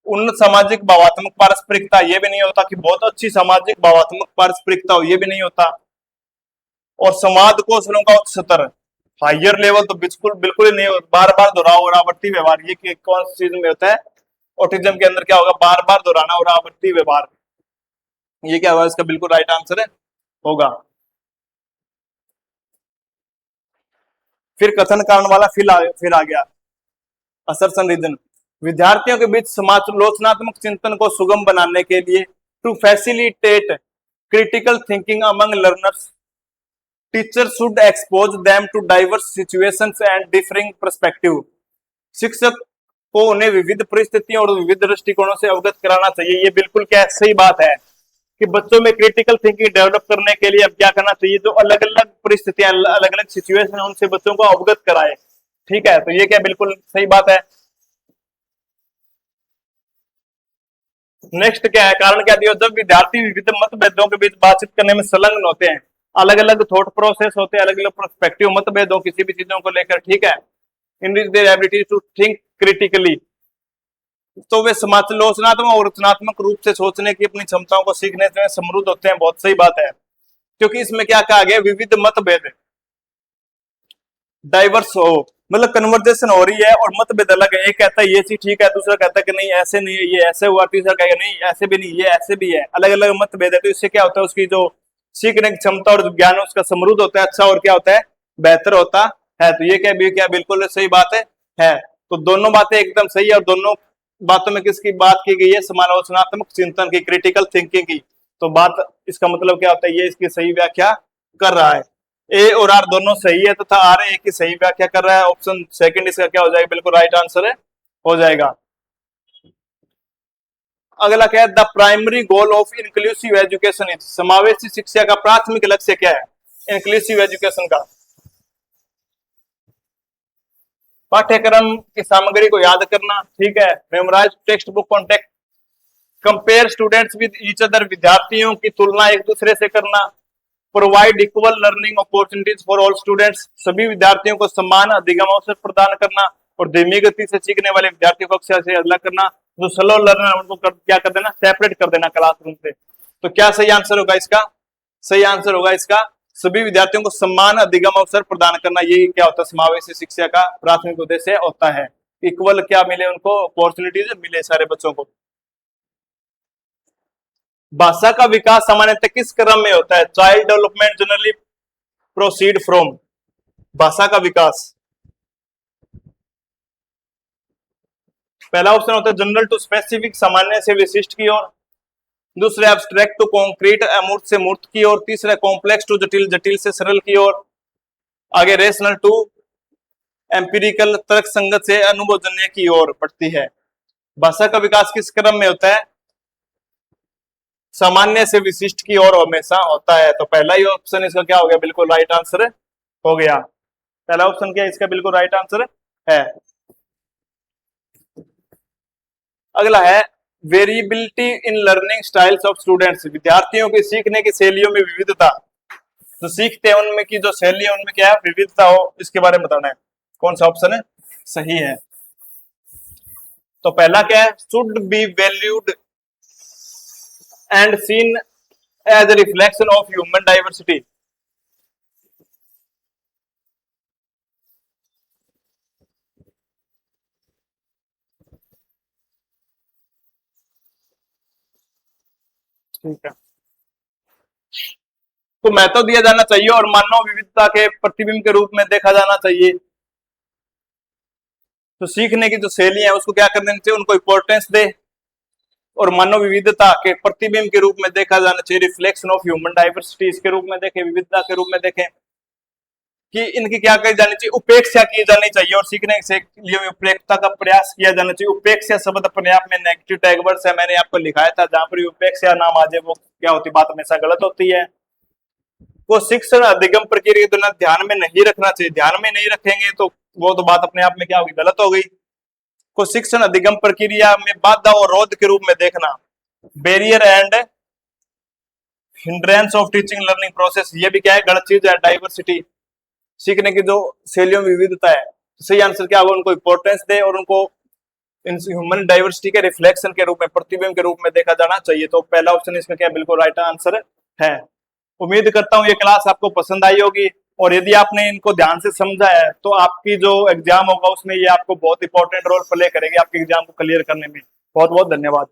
उन्नत सामाजिक भावात्मक पारस्परिकता, ये भी नहीं होता कि बहुत अच्छी सामाजिक भावात्मक पारस्परिकता हो, ये भी नहीं होता। और संवाद कौशलों का उच्च स्तर, हायर लेवल तो बिल्कुल बिल्कुल ही नहीं होता। बार बार दोहराओ और आवर्ती व्यवहार, ये कौन सी चीज में होता है, ऑटिज्म के अंदर क्या होगा, बार बार दोहराना और आवर्ती व्यवहार, ये क्या होगा, इसका बिल्कुल राइट आंसर होगा। फिर कथन कारण वाला फिर आ गया असर्शन रीजन। विद्यार्थियों के बीच समालोचनात्मक चिंतन को सुगम बनाने के लिए, to facilitate critical thinking among learners, teacher should expose them to diverse situations and differing perspective. शिक्षक को उन्हें विविध परिस्थितियों और विविध दृष्टिकोणों से अवगत कराना चाहिए। ये बिल्कुल क्या सही बात है कि बच्चों में क्रिटिकल थिंकिंग डेवलप करने के लिए अब क्या करना चाहिए, जो अलग अलग परिस्थितियां, अलग अलग सिचुएशन है, उनसे बच्चों को अवगत कराए। ठीक है, तो ये क्या बिल्कुल सही बात है। नेक्स्ट क्या है, कारण क्या दिया, जब विद्यार्थी विविध मतभेदों के बीच बातचीत करने में संलग्न होते हैं, अलग अलग थॉट प्रोसेस होते हैं, अलग अलग पर्सपेक्टिव, मतभेदों किसी भी चीजों को लेकर, ठीक है, in their ability to think critically, तो वे समालोचनात्मक और रचनात्मक रूप से सोचने की अपनी क्षमताओं को सीखने में समृद्ध होते हैं। बहुत सही बात है, क्योंकि इसमें क्या कहा गया, विविध मतभेद, डाइवर्स हो, मतलब कन्वर्जेशन हो रही है और मतभेद अलग है। एक कहता है ये चीज ठीक है, दूसरा कहता है कि नहीं ऐसे नहीं है, ये ऐसे हुआ, तीसरा कहेगा नहीं ऐसे भी नहीं, ये ऐसे भी है, अलग अलग मतभेद है। तो इससे क्या होता है, उसकी जो सीखने की क्षमता और ज्ञान उसका समृद्ध होता है, अच्छा और क्या होता है, बेहतर होता है। तो ये क्या बिल्कुल सही बात है। तो दोनों बातें एकदम सही है, और दोनों बातों में किसकी बात की गई है, समालोचनात्मक चिंतन की, क्रिटिकल थिंकिंग की। तो बात, इसका मतलब क्या होता है, ये इसकी सही व्याख्या कर रहा है। ए और आर दोनों सही है तथा आर ए की सही व्याख्या कर रहा है। ऑप्शन सेकंड इसका क्या हो जाएगा, बिल्कुल राइट आंसर हो जाएगा। अगला क्या है, the primary goal of inclusive education is, समावेशी शिक्षा का प्राथमिक लक्ष्य क्या है, इंक्लूसिव एजुकेशन का। पाठ्यक्रम की सामग्री को याद करना, ठीक है, memorise text book content, compare students with each other, विद्यार्थियों की तुलना एक दूसरे से करना, provide equal learning opportunities for all students, सभी विद्यार्थियों को समान अधिगम अवसर प्रदान करना, और धीमी गति से सीखने वाले विद्यार्थियों को कक्षा से अलग करना, जो स्लो लर्नर उनको क्या कर देना, सेपरेट कर देना क्लासरूम से। तो क्या सही आंसर होगा इसका, सही आंसर होगा इसका सभी विद्यार्थियों को समान अधिगम अवसर प्रदान करना। ये क्या होता है, समावेशी शिक्षा का प्राथमिक उद्देश्य होता है। इक्वल क्या मिले उनको, अपॉर्चुनिटीज मिले सारे बच्चों को। भाषा का विकास सामान्यतः किस क्रम में होता है, child development generally proceed from, भाषा का विकास। पहला ऑप्शन होता है जनरल टू स्पेसिफिक, सामान्य से विशिष्ट की ओर। दूसरे एब्स्ट्रैक्ट टू कॉन्क्रीट, अमूर्त से मूर्त की ओर। तीसरा कॉम्प्लेक्स टू जटिल, जटिल से सरल की ओर। आगे रेशनल टू एम्पिरिकल, तर्क संगत से अनुभवजन्य की ओर बढ़ती है। भाषा का विकास किस क्रम में होता है, सामान्य से विशिष्ट की ओर हमेशा होता है। तो पहला ही ऑप्शन इसका क्या हो गया, बिल्कुल राइट आंसर हो गया। पहला ऑप्शन क्या है इसका, बिल्कुल राइट आंसर है। अगला है variability in learning styles of students, विद्यार्थियों की सीखने की शैलियों में विविधता, जो सीखते हैं उनमें की जो शैली है उनमें क्या है, विविधता हो, इसके बारे में बताना है। कौन सा ऑप्शन है सही है। तो पहला क्या है, should be valued and seen as a reflection of human diversity. ठीक है, तो महत्व दिया जाना चाहिए और मानव विविधता के प्रतिबिंब के रूप में देखा जाना चाहिए। तो सीखने की जो शैली है उसको क्या करना चाहिए, उनको इंपॉर्टेंस दे और मानव विविधता के प्रतिबिंब के रूप में देखा जाना चाहिए, रिफ्लेक्शन ऑफ ह्यूमन डाइवर्सिटी इसके रूप में देखें, विविधता के रूप में देखें। कि इनकी क्या की जानी चाहिए, उपेक्षा की जानी चाहिए और सीखने से लिए उपेक्षा का प्रयास किया जाना चाहिए। उपेक्षा शब्द अपने आप में नेगेटिव टैग वर्ड है, मैंने आपको लिखाया था, जहां पर उपेक्षा नाम आ जाए वो क्या होती बात हमेशा गलत होती है। वो शिक्षण अधिगम प्रक्रिया को ध्यान में नहीं रखना चाहिए, ध्यान में नहीं रखेंगे तो वो तो बात अपने आप में क्या होगी, गलत हो गई। को शिक्षण अधिगम प्रक्रिया में बाधा और रोध के रूप में देखना, barrier and hindrance of teaching learning process, ये भी क्या है, गलत चीज है। डाइवर्सिटी, सीखने की जो शैलियों में विविधता है, तो सही आंसर क्या होगा, उनको इंपॉर्टेंस दे और उनको ह्यूमन डाइवर्सिटी के रिफ्लेक्शन के रूप में, प्रतिबिंब के रूप में देखा जाना चाहिए। तो पहला ऑप्शन इसमें क्या बिल्कुल राइट आंसर है। उम्मीद करता हूं ये क्लास आपको पसंद आई होगी और यदि आपने इनको ध्यान से समझा है तो आपकी जो एग्जाम होगा उसमें ये आपको बहुत इंपॉर्टेंट रोल प्ले करेगी आपके एग्जाम को क्लियर करने में। बहुत बहुत धन्यवाद।